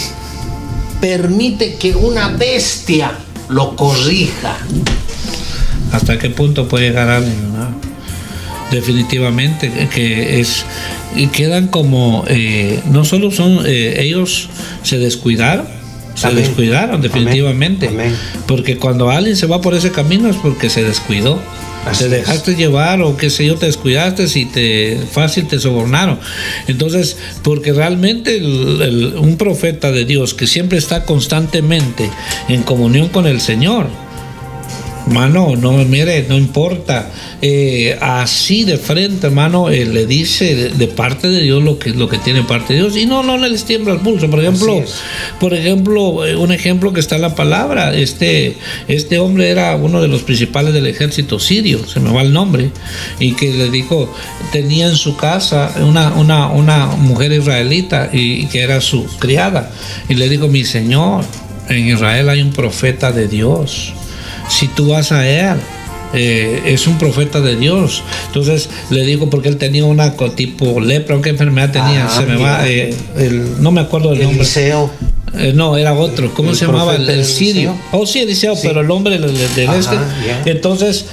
Permite que una bestia lo corrija. ¿Hasta qué punto puede llegar alguien? ¿No? Definitivamente que es, y quedan como no solo son ellos se descuidaron definitivamente. Amén. Porque cuando alguien se va por ese camino es porque se descuidó. Así te dejaste llevar, o qué sé yo, te descuidaste y fácil te sobornaron. Entonces, porque realmente un profeta de Dios que siempre está constantemente en comunión con el Señor, hermano, no, mire, no importa, así de frente, hermano, le dice de parte de Dios lo que tiene parte de Dios, y no les tiembla el pulso. Por ejemplo, un ejemplo que está en la palabra, este hombre era uno de los principales del ejército sirio, se me va el nombre, y que le dijo, tenía en su casa una mujer israelita y que era su criada, y le dijo, mi señor, en Israel hay un profeta de Dios. Si tú vas a él, es un profeta de Dios. Entonces le digo, porque él tenía una tipo lepra, ¿qué enfermedad tenía? No me acuerdo del nombre. Eliseo. No, era otro. ¿Cómo se llamaba? El sirio. Oh, sí, Eliseo, sí. Pero el hombre del este. Entonces,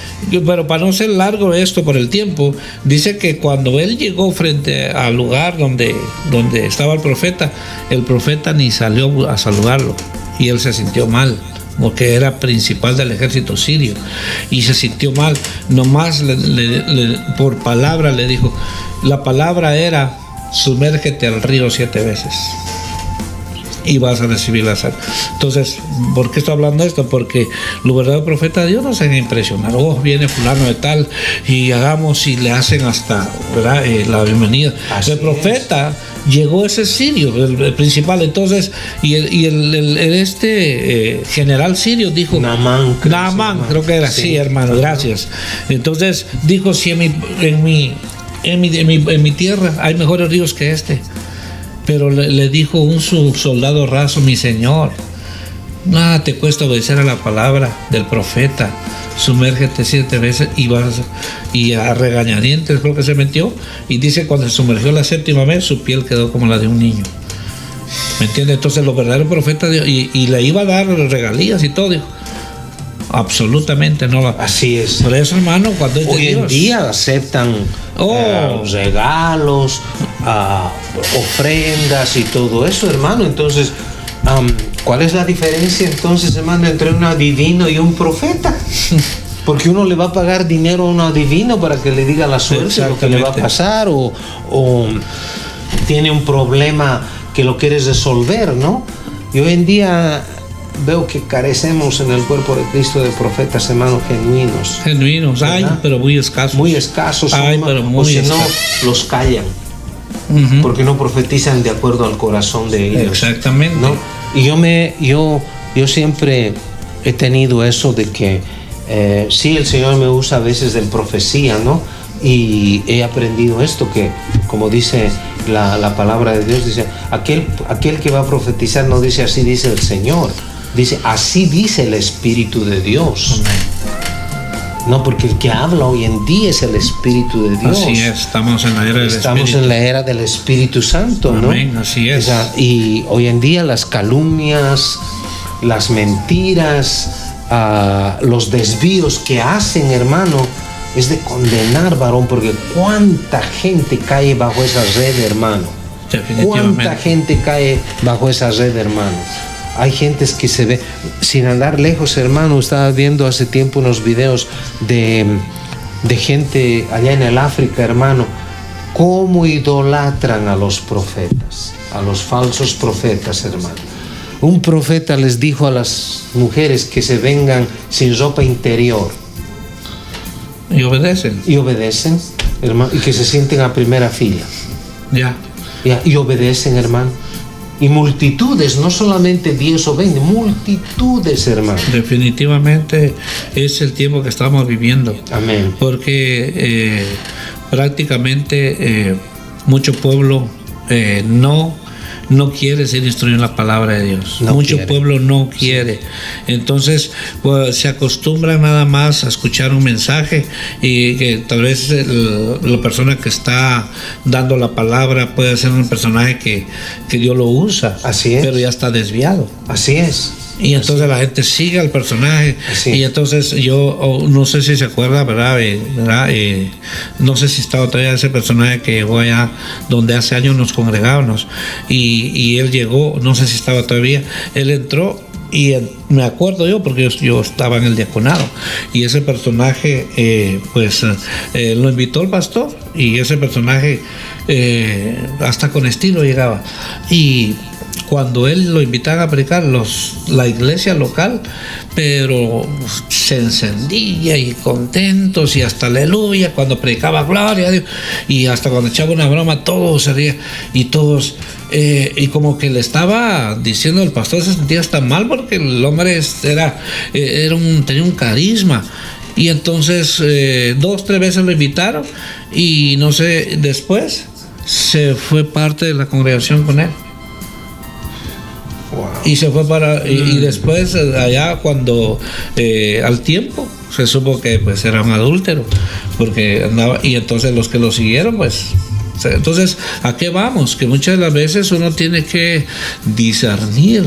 pero para no ser largo esto por el tiempo, dice que cuando él llegó frente al lugar donde estaba el profeta ni salió a saludarlo, y él se sintió mal, porque era principal del ejército sirio, y se sintió mal. Nomás por palabra le dijo, la palabra era, sumérgete al río 7 veces. y vas a recibir la sal. Entonces, ¿por qué estoy hablando de esto? Porque los verdaderos profetas de Dios no se van a impresionar. Viene fulano de tal y hagamos y le hacen hasta, ¿verdad? La bienvenida. Así el profeta llegó ese sirio, el principal. Entonces, general sirio dijo, Naamán, creo que era así, hermano, gracias. Entonces dijo, si en mi tierra hay mejores ríos que este. Pero le dijo un soldado raso, mi señor, nada te cuesta obedecer a la palabra del profeta. Sumérgete 7 veces y a regañadientes creo que se metió, y dice cuando se sumergió la 7ª vez su piel quedó como la de un niño. ¿Me entiendes? Entonces los verdaderos profetas y le iba a dar regalías y todo, dijo, absolutamente no. Así es. Por eso, hermano, cuando es de hoy en Dios, día aceptan regalos, ofrendas y todo eso, hermano. Entonces, ¿cuál es la diferencia entonces, hermano, entre un adivino y un profeta? Porque uno le va a pagar dinero a un adivino para que le diga la suerte, lo que le va a pasar, o tiene un problema que lo quiere resolver, ¿no? Y hoy en día veo que carecemos en el cuerpo de Cristo de profetas, hermanos, genuinos, ay, pero muy escasos. Muy escasos, ay, pero muy o si escasos. No, los callan, porque no profetizan de acuerdo al corazón de ellos. Exactamente. ¿No? Y yo siempre he tenido eso de que sí, el Señor me usa a veces de profecía, ¿no? Y he aprendido esto, que como dice la palabra de Dios, dice, aquel que va a profetizar no dice así dice el Señor, dice así dice el Espíritu de Dios. Amén. No, porque el que habla hoy en día es el Espíritu de Dios. Así es, estamos en la era del Espíritu. Estamos en la era del Espíritu Santo, ¿no? Amén, así es. Y hoy en día las calumnias, las mentiras, los desvíos que hacen, hermano, es de condenar, varón, porque cuánta gente cae bajo esa red, hermano. Cuánta gente cae bajo esa red, hermano. Hay gentes que se ve, sin andar lejos, hermano, estaba viendo hace tiempo unos videos de gente allá en el África, hermano, cómo idolatran a los profetas, a los falsos profetas, hermano. Un profeta les dijo a las mujeres que se vengan sin ropa interior. Y obedecen. Y obedecen, hermano, y que se sienten a primera fila. Ya. Y obedecen, hermano. Y multitudes, no solamente 10 o 20, multitudes, hermano. Definitivamente es el tiempo que estamos viviendo. Amén. Porque prácticamente mucho pueblo no quiere ser instruido en la palabra de Dios. Mucho pueblo no quiere. Entonces, pues, se acostumbran nada más a escuchar un mensaje, y que tal vez la persona que está dando la palabra puede ser un personaje que Dios lo usa. Así es. Pero ya está desviado. Así es. Y entonces la gente sigue al personaje. Así. Y entonces yo no sé si se acuerda, ¿verdad? No sé si estaba todavía ese personaje que llegó allá donde hace años nos congregábamos, y él llegó, no sé si estaba todavía, él entró, y me acuerdo yo porque yo estaba en el diaconado, y ese personaje lo invitó el pastor, y ese personaje hasta con estilo llegaba, y cuando él lo invitaban a predicar, la iglesia local, pero se encendía y contentos, y hasta aleluya cuando predicaba gloria a Dios, y hasta cuando echaba una broma todos se rían, y todos y como que le estaba diciendo, el pastor se sentía hasta mal porque el hombre tenía un carisma. Y entonces 2, 3 veces lo invitaron, y no sé, después se fue parte de la congregación con él. Wow. Y se fue y después allá cuando al tiempo se supo que pues era un adúltero, porque andaba, y entonces los que lo siguieron pues. Entonces, ¿a qué vamos? Que muchas de las veces uno tiene que discernir,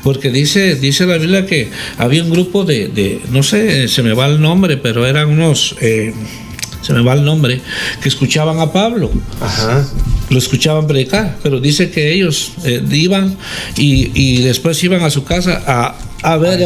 porque dice la Biblia que había un grupo de no sé, se me va el nombre, pero eran unos se me va el nombre, que escuchaban a Pablo. Ajá. Lo escuchaban predicar, pero dice que ellos iban y después iban a su casa a ver,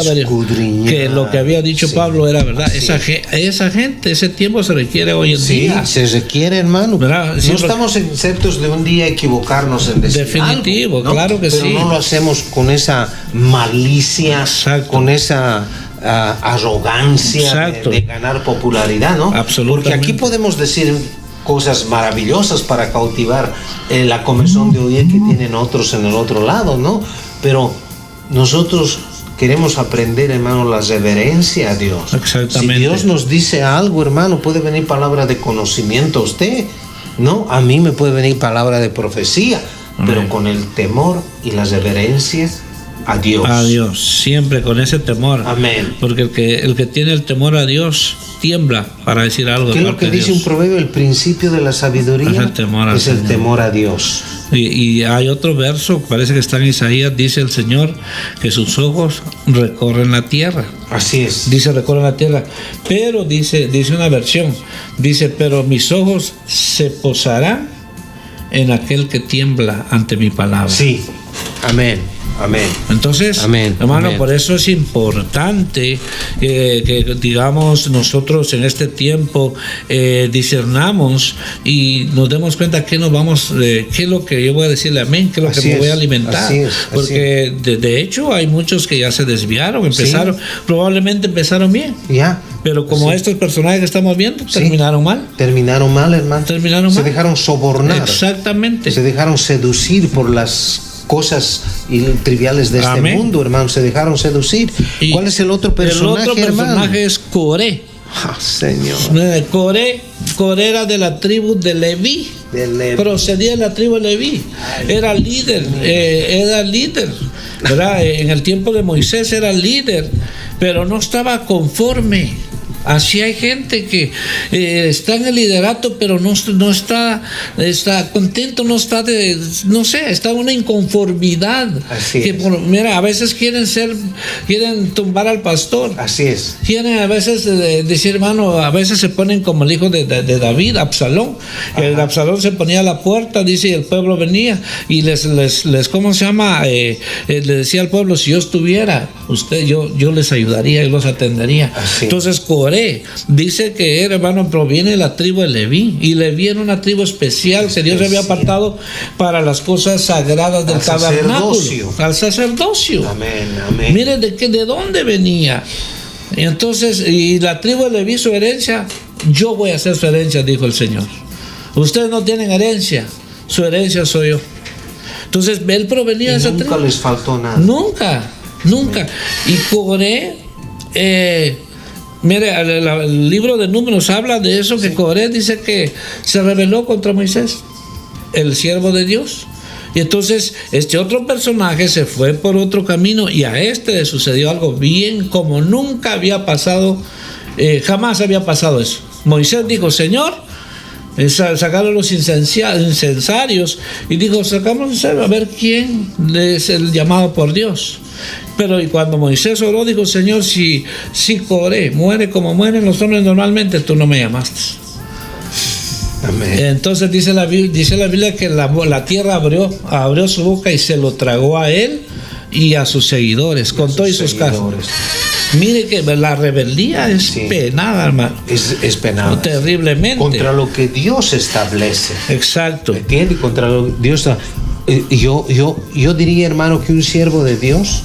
que lo que había dicho Pablo era verdad. Esa gente, ese tiempo se requiere hoy en día. Sí, se requiere, hermano. No estamos exentos de un día equivocarnos en decir definitivo, algo, ¿no? Claro que pero sí. Pero no lo hacemos con esa malicia, Exacto. con esa arrogancia de ganar popularidad, ¿no? Absolutamente. Porque aquí podemos decir cosas maravillosas para cautivar la comezón de oír que tienen otros en el otro lado, ¿no? Pero nosotros queremos aprender, hermano, la reverencia a Dios. Exactamente. Si Dios nos dice algo, hermano, puede venir palabra de conocimiento a usted, ¿no? A mí me puede venir palabra de profecía, pero con el temor y la reverencia a Dios. A Dios, siempre con ese temor. Amén. Porque el que tiene el temor a Dios tiembla para decir algo. ¿Qué es lo que dice un proverbio? El principio de la sabiduría es el temor a Dios. Y hay otro verso, parece que está en Isaías, dice el Señor que sus ojos recorren la tierra. Así es. Dice recorren la tierra, pero dice una versión, dice, pero mis ojos se posarán en aquel que tiembla ante mi palabra. Sí, amén. Amén. Entonces, hermano, por eso es importante que digamos nosotros en este tiempo discernamos y nos demos cuenta que nos vamos, qué es lo que yo voy a decirle amén, qué es lo que me voy a alimentar. Porque de hecho hay muchos que ya se desviaron, probablemente empezaron bien. Ya. Pero como estos personajes que estamos viendo, terminaron mal. Terminaron mal, hermano. Se dejaron sobornar. Exactamente. Se dejaron seducir por las cosas triviales de este mundo, hermano. Se dejaron seducir. ¿Cuál es el otro personaje, el otro personaje es Coré. Señor. Coré era de la tribu de Leví. Procedía de la tribu de Leví. Era líder. ¿Verdad? En el tiempo de Moisés era líder, pero no estaba conforme. Así hay gente que está en el liderato, pero no está contento, está en una inconformidad. Así que mira, a veces quieren tumbar al pastor. Así es. Quieren a veces decir, hermano, a veces se ponen como el hijo de David, Absalón. El Absalón se ponía a la puerta, dice, y el pueblo venía y les ¿cómo se llama? Le decía al pueblo, si yo estuviera, yo les ayudaría y los atendería. Así. Entonces, Coré dice que hermano, proviene de la tribu de Leví, y Leví era una tribu especial que Dios había apartado para las cosas sagradas del tabernáculo, al sacerdocio. Amén. Mire de dónde venía. Y entonces, y la tribu de Leví, su herencia, yo voy a hacer su herencia, dijo el Señor. Ustedes no tienen herencia, su herencia soy yo. Entonces, él provenía de esa tribu. Nunca les faltó nada. Nunca. Y Coré, mire, el libro de Números habla de eso, que Coré dice que se rebeló contra Moisés, el siervo de Dios. Y entonces este otro personaje se fue por otro camino, y a este le sucedió algo bien como nunca había pasado, jamás había pasado eso. Moisés dijo, Señor, sacaron los incensarios y dijo, sacamos a ver quién es el llamado por Dios. Pero y cuando Moisés oró, dijo, Señor, si Coré muere como mueren los hombres normalmente, tú no me llamaste. Amén. Entonces dice la Biblia que la tierra abrió su boca y se lo tragó a él y a sus seguidores, con todos sus casos. Mire que la rebeldía es penada, hermano. Es penada. Terriblemente. Contra lo que Dios establece. Exacto. ¿Entiende? Contra lo que Dios yo diría, hermano, que un siervo de Dios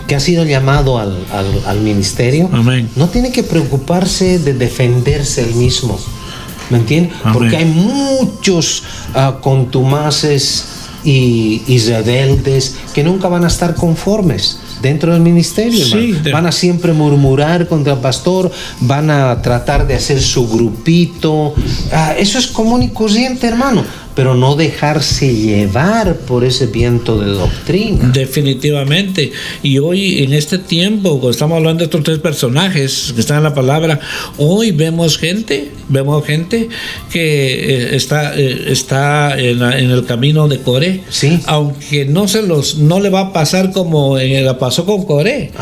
que ha sido llamado al ministerio, amén, no tiene que preocuparse de defenderse él mismo. ¿Me entiende? Amén. Porque hay muchos contumaces y rebeldes que nunca van a estar conformes dentro del ministerio, van a siempre murmurar contra el pastor, van a tratar de hacer su grupito. Eso es común y corriente, hermano, pero no dejarse llevar por ese viento de doctrina. Definitivamente. Y hoy, en este tiempo, cuando estamos hablando de estos tres personajes que están en la palabra, hoy vemos gente que está en el camino de Coré. Sí. Aunque no le va a pasar como la pasó con Coré,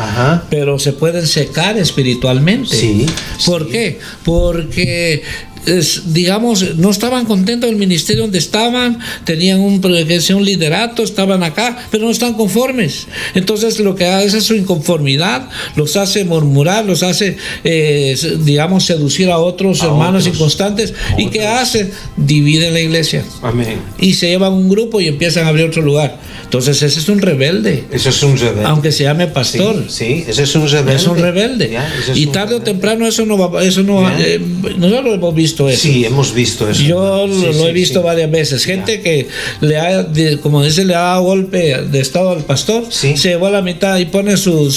pero se pueden secar espiritualmente. Sí. ¿Por qué? Porque digamos, no estaban contentos del ministerio donde estaban, tenían un liderato, estaban acá, pero no están conformes. Entonces lo que hace es su inconformidad, los hace murmurar, los hace, digamos, seducir a otros hermanos inconstantes. ¿Y qué hace? Dividen la iglesia. Amén. Y se llevan un grupo y empiezan a abrir otro lugar. Entonces ese es un rebelde. Eso es un rebelde. Aunque se llame pastor. Sí, ese es un rebelde. Es un rebelde. Y tarde o temprano eso no va, nosotros hemos visto eso. Sí, hemos visto eso. Yo lo he visto varias veces. Gente que le ha, como dice, le ha dado golpe de estado al pastor, se llevó a la mitad y pone su...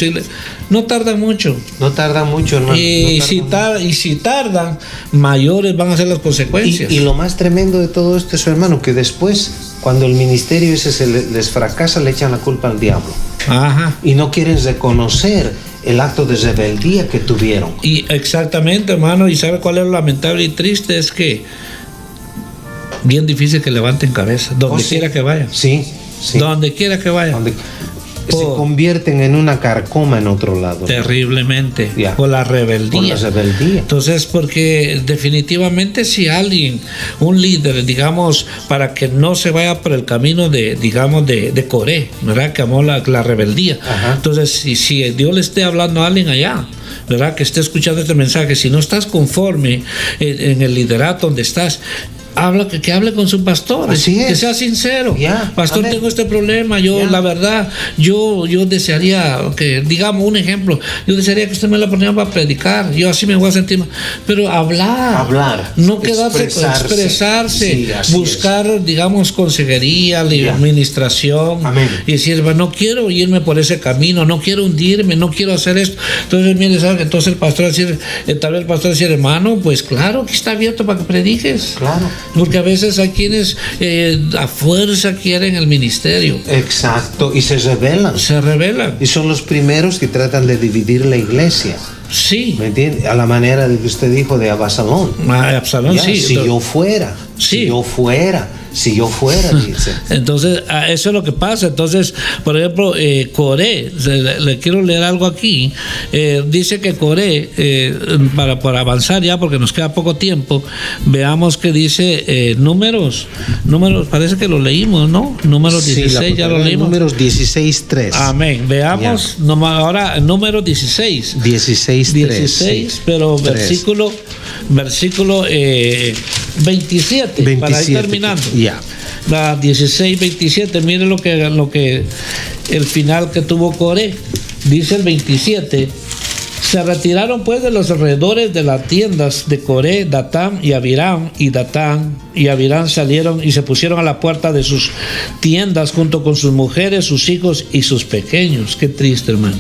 No tarda mucho. No tarda mucho, hermano. Y si tardan, mayores van a ser las consecuencias. Y lo más tremendo de todo esto es, hermano, que después, cuando el ministerio ese les fracasa, le echan la culpa al diablo. Ajá. Y no quieren reconocer el acto de rebeldía que tuvieron. Y exactamente, hermano, y ¿sabe cuál es lo lamentable y triste? Es que bien difícil que levanten cabeza, donde quiera que vayan. Sí. Donde quiera que vayan. Se convierten en una carcoma en otro lado. Terriblemente, por la rebeldía. Entonces, porque definitivamente si alguien, un líder, digamos, para que no se vaya por el camino de Coré, ¿verdad? Que amó la rebeldía. Ajá. Entonces, si Dios le esté hablando a alguien allá, ¿verdad? Que esté escuchando este mensaje, si no estás conforme en el liderato donde estás, que hable con su pastor, que sea sincero. Pastor, tengo este problema, la verdad, yo desearía que, digamos un ejemplo, yo desearía que usted me dé la oportunidad para predicar, yo así me voy a sentir más. Pero hablar, no quedarse, expresarse, buscar, digamos, consejería, administración, y decir, no quiero irme por ese camino, no quiero hundirme, no quiero hacer esto. Entonces, mire, ¿sabe? Entonces el pastor tal vez el pastor decir, hermano, pues claro que está abierto para que prediques. Claro. Porque a veces hay quienes a fuerza quieren el ministerio. Exacto, y se rebelan. Y son los primeros que tratan de dividir la iglesia. Sí. ¿Me entiende? A la manera de que usted dijo de Absalón. Absalón, sí. Si yo fuera. Si yo fuera, dice. Entonces, eso es lo que pasa. Entonces, por ejemplo, Coré, le quiero leer algo aquí. Dice que Coré, para avanzar ya, porque nos queda poco tiempo, veamos que dice números, parece que lo leímos, ¿no? Números 16, ya lo leímos. Números 16:3. Amén. Veamos, ahora números 16. 16, pero versículo 27, para ir terminando. La 16-27, mire lo que el final que tuvo Coré. Dice el 27: se retiraron pues de los alrededores de las tiendas de Coré, Datán y Abiram, y Datán y Abiram salieron y se pusieron a la puerta de sus tiendas junto con sus mujeres, sus hijos y sus pequeños. Qué triste, hermano.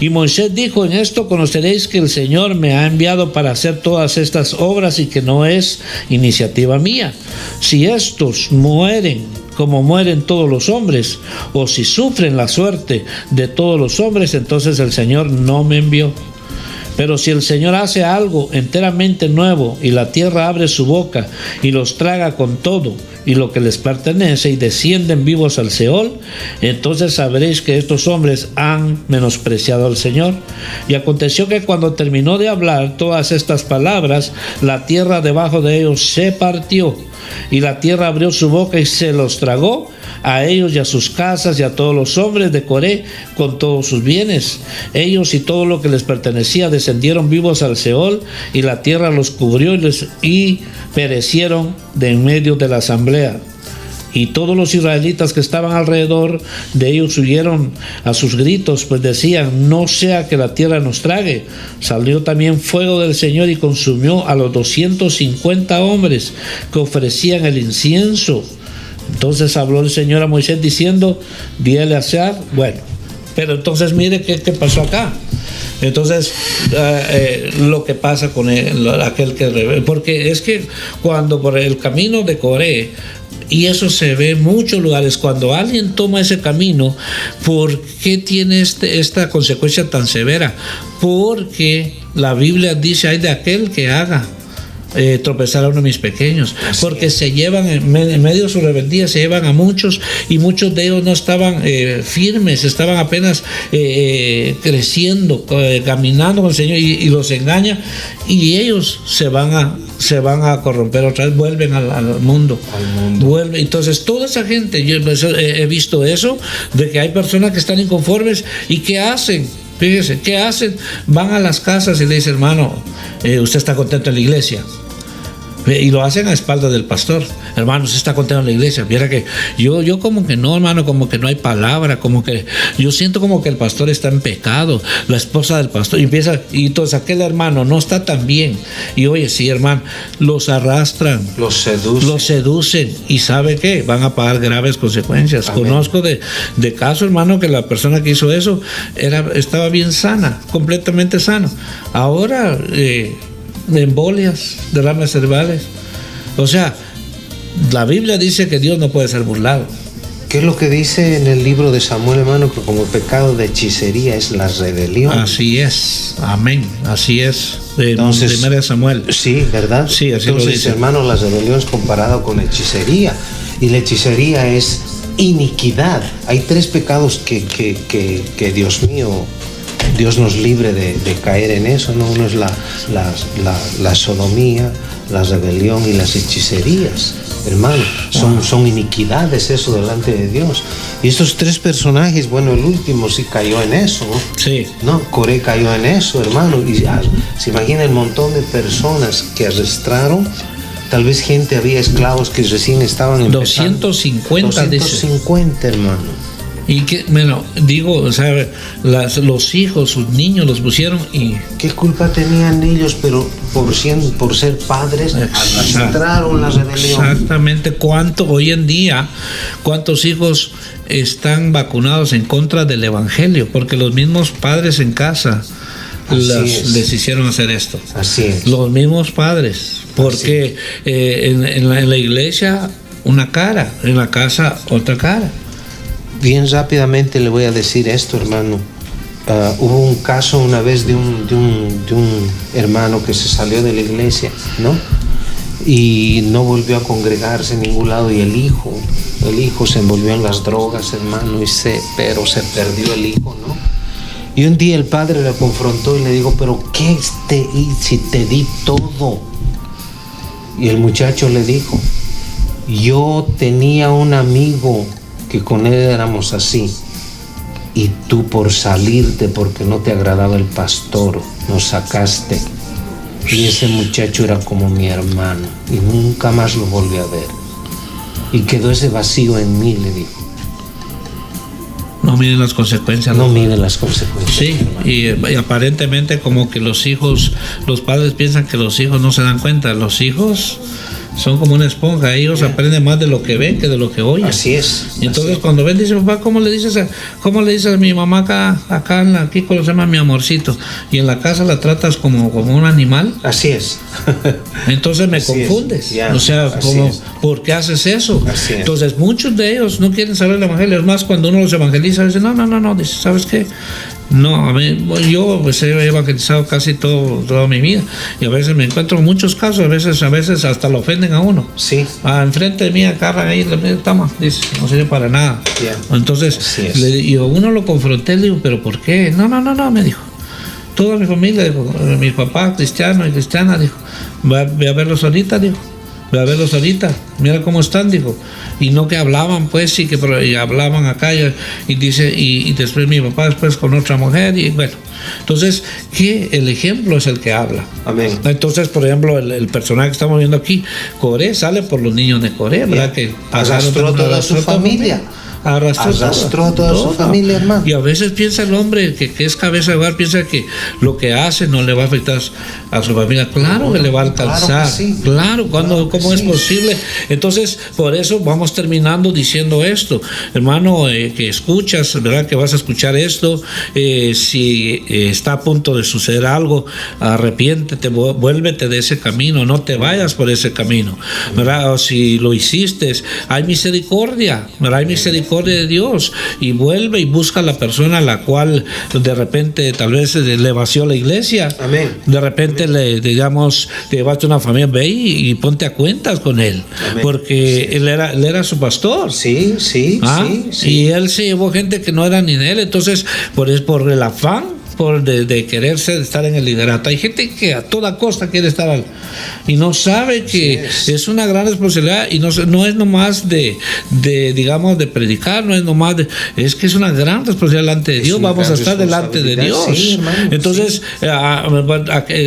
Y Moisés dijo: en esto conoceréis que el Señor me ha enviado para hacer todas estas obras y que no es iniciativa mía. Si estos mueren como mueren todos los hombres, o si sufren la suerte de todos los hombres, entonces el Señor no me envió. Pero si el Señor hace algo enteramente nuevo y la tierra abre su boca y los traga con todo y lo que les pertenece y descienden vivos al Seol, entonces sabréis que estos hombres han menospreciado al Señor. Y aconteció que cuando terminó de hablar todas estas palabras, la tierra debajo de ellos se partió y la tierra abrió su boca y se los tragó, a ellos y a sus casas y a todos los hombres de Coré con todos sus bienes. Ellos y todo lo que les pertenecía descendieron vivos al Seol, y la tierra los cubrió y perecieron de en medio de la asamblea. Y todos los israelitas que estaban alrededor de ellos huyeron a sus gritos, pues decían: no sea que la tierra nos trague. Salió también fuego del Señor y consumió a los 250 hombres que ofrecían el incienso. Entonces habló el Señor a Moisés diciendo: di a Eleazar. Bueno, pero entonces mire qué pasó acá. Entonces lo que pasa con aquel que, porque es que cuando por el camino de Coré, y eso se ve en muchos lugares, cuando alguien toma ese camino, ¿por qué tiene esta consecuencia tan severa? Porque la Biblia dice: hay de aquel que haga tropezar a uno de mis pequeños, porque se llevan en medio de su rebeldía, se llevan a muchos, y muchos de ellos no estaban firmes, estaban apenas creciendo, caminando con el Señor, y los engaña, y ellos se van a corromper otra vez, vuelven al mundo. Vuelven. Entonces toda esa gente, yo he visto eso, de que hay personas que están inconformes, y ¿qué hacen? Fíjese, ¿qué hacen? Van a las casas y le dicen, hermano, usted está contento en la iglesia. Y lo hacen a espaldas del pastor. Hermano, usted está contento en la iglesia. Viera que yo como que no, hermano, como que no hay palabra, como que yo siento como que el pastor está en pecado, la esposa del pastor, y entonces aquel hermano no está tan bien. Y oye, sí, hermano, los arrastran, los seducen, y ¿sabe qué? Van a pagar graves consecuencias. Amén. Conozco de caso, hermano, que la persona que hizo eso estaba bien sana, completamente sano. Ahora embolias, derrames cerebrales. O sea, la Biblia dice que Dios no puede ser burlado. ¿Qué es lo que dice en el libro de Samuel, hermano? Que como pecado de hechicería es la rebelión. Así es, amén, así es. Entonces, primera de Samuel. Sí, ¿verdad? Sí, así entonces, lo dice. Hermano, la rebelión es comparada con hechicería, y la hechicería es iniquidad. Hay 3 pecados que Dios mío, Dios nos libre de caer en eso, ¿no? Uno es la sodomía, la rebelión y las hechicerías, hermano. Son iniquidades eso delante de Dios. Y estos 3 personajes, bueno, el último sí cayó en eso, ¿no? Sí. ¿No? Coré cayó en eso, hermano. Y se imagina el montón de personas que arrastraron. Tal vez había esclavos que recién estaban empezando. 250, hermano. Y que, bueno, digo, o sea, los hijos, sus niños los pusieron y... ¿Qué culpa tenían ellos? Pero por ser padres, arrastraron la rebelión. Exactamente. Hoy en día, ¿cuántos hijos están vacunados en contra del evangelio? Porque los mismos padres en casa les hicieron hacer esto. Así es. Los mismos padres. Porque en la iglesia una cara, en la casa otra cara. Bien rápidamente le voy a decir esto, hermano. Hubo un caso una vez de un hermano que se salió de la iglesia, ¿no? Y no volvió a congregarse en ningún lado, y el hijo se envolvió en las drogas, hermano, pero se perdió el hijo, ¿no? Y un día el padre le confrontó y le dijo, pero ¿qué si te di todo? Y el muchacho le dijo, yo tenía un amigo que con él éramos así, y tú por salirte porque no te agradaba el pastor nos sacaste, y ese muchacho era como mi hermano, y nunca más lo volví a ver, y quedó ese vacío en mí, le dijo. No miren las consecuencias. No miren las consecuencias. Sí, y aparentemente como que los padres piensan que los hijos no se dan cuenta. Los hijos son como una esponja, ellos aprenden más de lo que ven que de lo que oyen. Así es. Y entonces cuando ven, dice, papá, ¿cómo le dices a mi mamá aquí ¿cómo se llama mi amorcito? Y en la casa la tratas como un animal. Así es. Entonces me confundes. O sea, ¿por qué haces eso? Entonces muchos de ellos no quieren saber el evangelio. Es más, cuando uno los evangeliza, dicen, no, dice, ¿sabes qué? No, a mí, yo pues he evangelizado casi toda mi vida, y a veces me encuentro en muchos casos, a veces hasta lo ofenden a uno. Sí. Enfrente de mí agarran ahí, toma, dice, no sirve para nada. Yeah. Entonces, yo uno lo confronté, le digo, ¿pero por qué? No, me dijo. Toda mi familia, dijo, mi papá cristiano y cristiana, dijo, ve a verlos ahorita, dijo. Ve a verlos ahorita, mira cómo están, dijo. Y no que hablaban, pues, y hablaban acá, y dice, y después mi papá después con otra mujer, y bueno. Entonces, que el ejemplo es el que habla. Amén. Entonces, por ejemplo, el personaje que estamos viendo aquí, Coré, sale por los niños de Coré, ¿verdad? Que arrastró toda su familia. Arrastró toda su familia, hermano. Y a veces piensa el hombre que es cabeza de hogar, piensa que lo que hace no le va a afectar a su familia. Claro que le va a alcanzar. Claro, ¿cómo es posible? Entonces, por eso vamos terminando diciendo esto. Hermano, que escuchas, ¿verdad? Que vas a escuchar esto. Si está a punto de suceder algo, arrepiéntete, vuélvete de ese camino, no te vayas por ese camino, ¿verdad? O si lo hiciste, hay misericordia, ¿verdad? Hay misericordia misericordia de Dios y vuelve y busca a la persona a la cual de repente tal vez le vació la iglesia. Amén. De repente le digamos, te vas a una familia, ve y ponte a cuentas con él. Amén. Porque él era su pastor. Sí. Y él se llevó gente que no era ni de él. Entonces, por el afán de quererse estar en el liderato. Hay gente que a toda costa quiere estar y no sabe que es una gran responsabilidad y no es nomás de digamos de predicar, no es nomás es que es una gran responsabilidad delante de Dios. Vamos a estar delante de Dios. Sí, hermano, entonces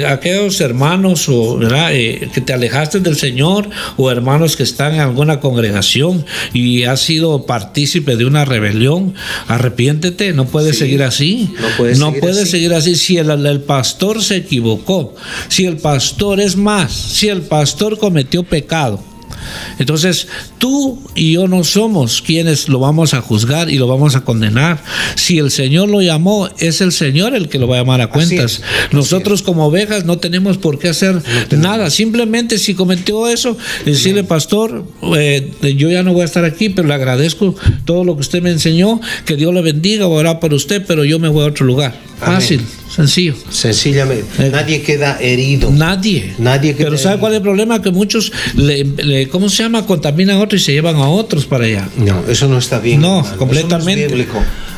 aquellos hermanos ¿verdad? Que te alejaste del Señor, o hermanos que están en alguna congregación y has sido partícipe de una rebelión, arrepiéntete. No puedes seguir así. No puedes seguir así. Si el pastor se equivocó, si el pastor si el pastor cometió pecado, entonces tú y yo no somos quienes lo vamos a juzgar y lo vamos a condenar. Si el Señor lo llamó, es el Señor el que lo va a llamar a cuentas. Nosotros como ovejas no tenemos por qué hacer nada. Simplemente si cometió eso, decirle, pastor, yo ya no voy a estar aquí, pero le agradezco todo lo que usted me enseñó, que Dios le bendiga, voy a orar por usted, pero yo me voy a otro lugar. Fácil, sencillo. Sencillamente. Nadie queda herido. Nadie queda pero ¿sabe cuál es el problema? Que muchos ¿cómo se llama? Contaminan a otros y se llevan a otros para allá. No, eso no está bien. No, hermano. completamente. Eso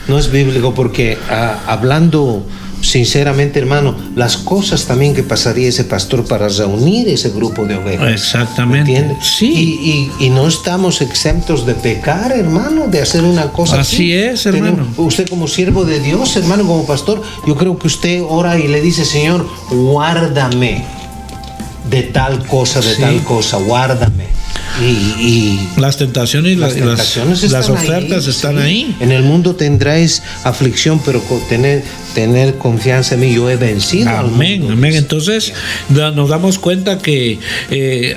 no es bíblico porque hablando sinceramente, hermano, las cosas también que pasaría ese pastor para reunir ese grupo de ovejas. Exactamente. ¿Entiendes? Sí. Y no estamos exentos de pecar, hermano, de hacer una cosa así. Así es, hermano. Usted como siervo de Dios, hermano, como pastor, yo creo que usted ora y le dice, Señor, guárdame de tal cosa, guárdame. Y las tentaciones y las ofertas están ahí. En el mundo tendráis aflicción, pero tener confianza en mí, yo he vencido al mundo. Amén. Entonces nos damos cuenta que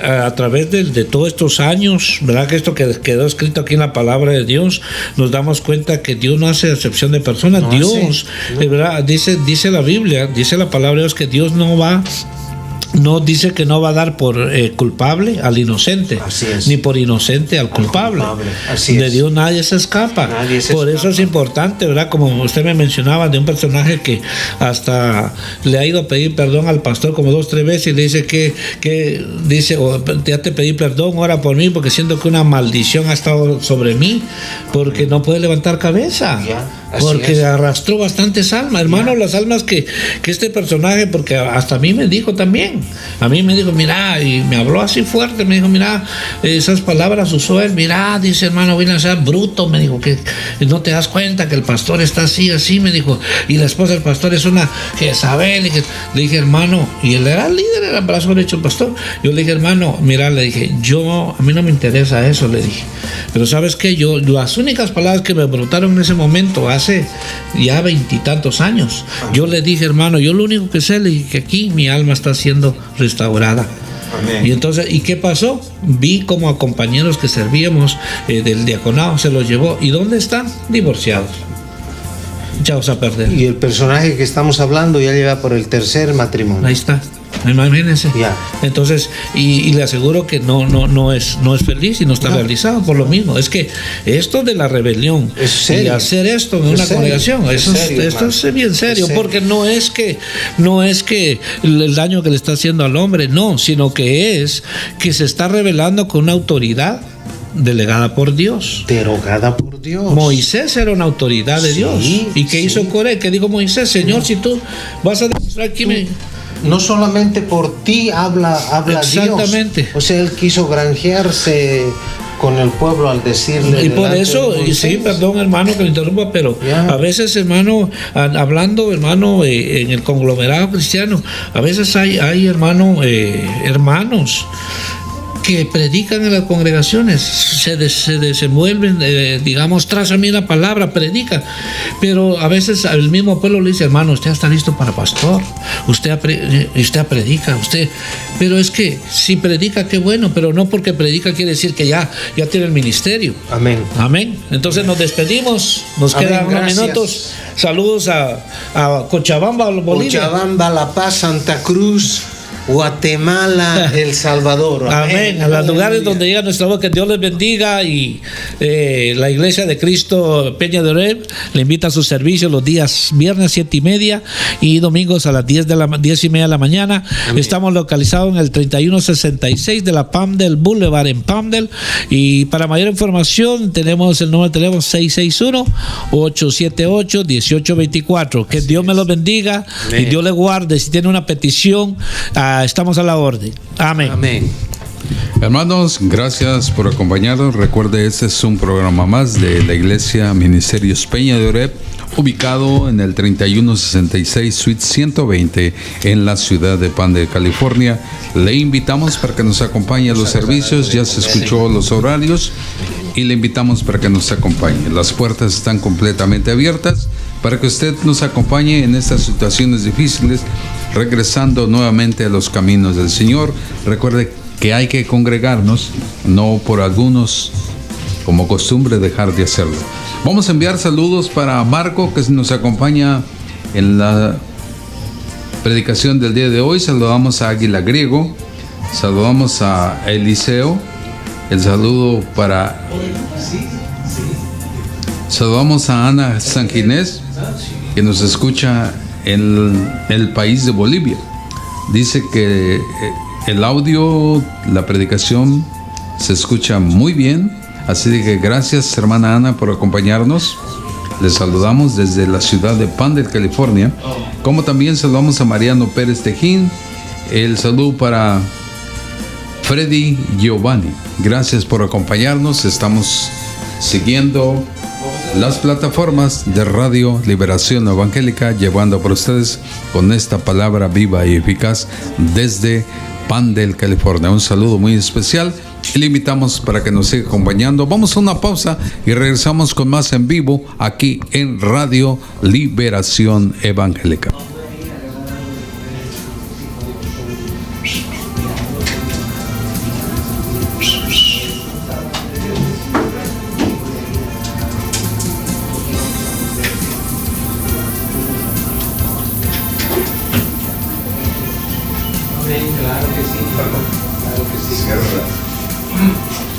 a través de todos estos años, ¿verdad? Que esto que quedó escrito aquí en la palabra de Dios, nos damos cuenta que Dios no hace excepción de personas. Dios, ¿verdad? Dice la Biblia, dice la palabra de Dios que Dios no dice que no va a dar por culpable al inocente, ni por inocente al culpable. De Dios nadie se escapa. Por eso es importante, ¿verdad? Como usted me mencionaba de un personaje que hasta le ha ido a pedir perdón al pastor como 2 o 3 veces y le dice que dice, ya te pedí perdón, ora por mí porque siento que una maldición ha estado sobre mí, porque no puede levantar cabeza. Porque arrastró bastantes almas, hermano, las almas que este personaje, porque hasta a mí me dijo también. A mí me dijo, mira, y me habló así fuerte, me dijo, mira, esas palabras usó él, mira, dice hermano, viene a ser bruto, me dijo, que no te das cuenta que el pastor está así, me dijo, y la esposa del pastor es una Jezabel. Le dije, hermano, y él era el líder, era el brazo derecho del pastor. Yo le dije, hermano, mira, le dije, a mí no me interesa eso, le dije, pero ¿sabes qué? Las únicas palabras que me brotaron en ese momento, hace ya 20 y tantos años, yo le dije, hermano, yo lo único que sé, le dije, que aquí mi alma está siendo restaurada. Amén. Y entonces, ¿y qué pasó? Vi como a compañeros que servíamos del diaconado se los llevó. ¿Y dónde están? Divorciados. Echados a perder. Y el personaje que estamos hablando ya lleva por el 3er matrimonio. Ahí está. Imagínense. Entonces, y le aseguro que no es feliz y no está realizado por lo mismo. Es que esto de la rebelión y hacer esto en una congregación, esto es bien serio, porque no es que el daño que le está haciendo al hombre, no, sino que se está rebelando con una autoridad delegada por Dios, derogada por Dios. Moisés era una autoridad de Dios. ¿Y qué hizo Coré? ¿Qué dijo Moisés? Señor, si tú vas a demostrar que no solamente por ti habla exactamente. Dios. O sea, él quiso granjearse con el pueblo al decirle. Y por eso, perdón hermano que me interrumpa, pero a veces, hermano, hablando, hermano, en el conglomerado cristiano, a veces hay hermanos que predican en las congregaciones, se desenvuelven, digamos, tras a mí la palabra, predican, pero a veces el mismo pueblo le dice, hermano, usted está listo para pastor, usted predica, pero es que si predica, qué bueno, pero no porque predica quiere decir que ya tiene el ministerio. Amén. Entonces nos despedimos, nos quedan unos minutos. Saludos a Cochabamba, Bolivia. Cochabamba, La Paz, Santa Cruz, Guatemala, El Salvador. Amén. A los lugares donde llega nuestra voz, que Dios les bendiga. Y la Iglesia de Cristo Peña de Oreb le invita a sus servicios los días viernes 7:30 y domingos a las 10:30 de la mañana. Amén. Estamos localizados en el 3166 de la Palmdale Boulevard en Palmdale. Y para mayor información tenemos el número de teléfono 661-878-1824. Que Dios me los bendiga. Amén. Y Dios les guarde. Si tiene una petición, estamos a la orden. Amén. Amén. Hermanos, gracias por acompañarnos. Recuerde, este es un programa más de la Iglesia Ministerios Peña de Oreb, ubicado en el 3166 Suite 120 en la ciudad de Palmdale, California. Le invitamos para que nos acompañe a los servicios. Ya se escuchó los horarios y le invitamos para que nos acompañe. Las puertas están completamente abiertas para que usted nos acompañe en estas situaciones difíciles, regresando nuevamente a los caminos del Señor. Recuerde que hay que congregarnos, no por algunos como costumbre dejar de hacerlo. Vamos a enviar saludos para Marco, que nos acompaña en la predicación del día de hoy. Saludamos a Águila Griego, saludamos a Eliseo, el saludo para... Saludamos a Ana Sanginés, que nos escucha en el país de Bolivia. Dice que el audio, la predicación se escucha muy bien. Así que gracias, hermana Ana, por acompañarnos. Les saludamos desde la ciudad de Palmdale, California. Como también saludamos a Mariano Pérez Tejín. El saludo para Freddy Giovanni. Gracias por acompañarnos. Estamos siguiendo las plataformas de Radio Liberación Evangélica, llevando por ustedes con esta palabra viva y eficaz desde Palmdale, California. Un saludo muy especial y le invitamos para que nos siga acompañando. Vamos a una pausa y regresamos con más en vivo aquí en Radio Liberación Evangélica. Claro que sí. Claro que sí.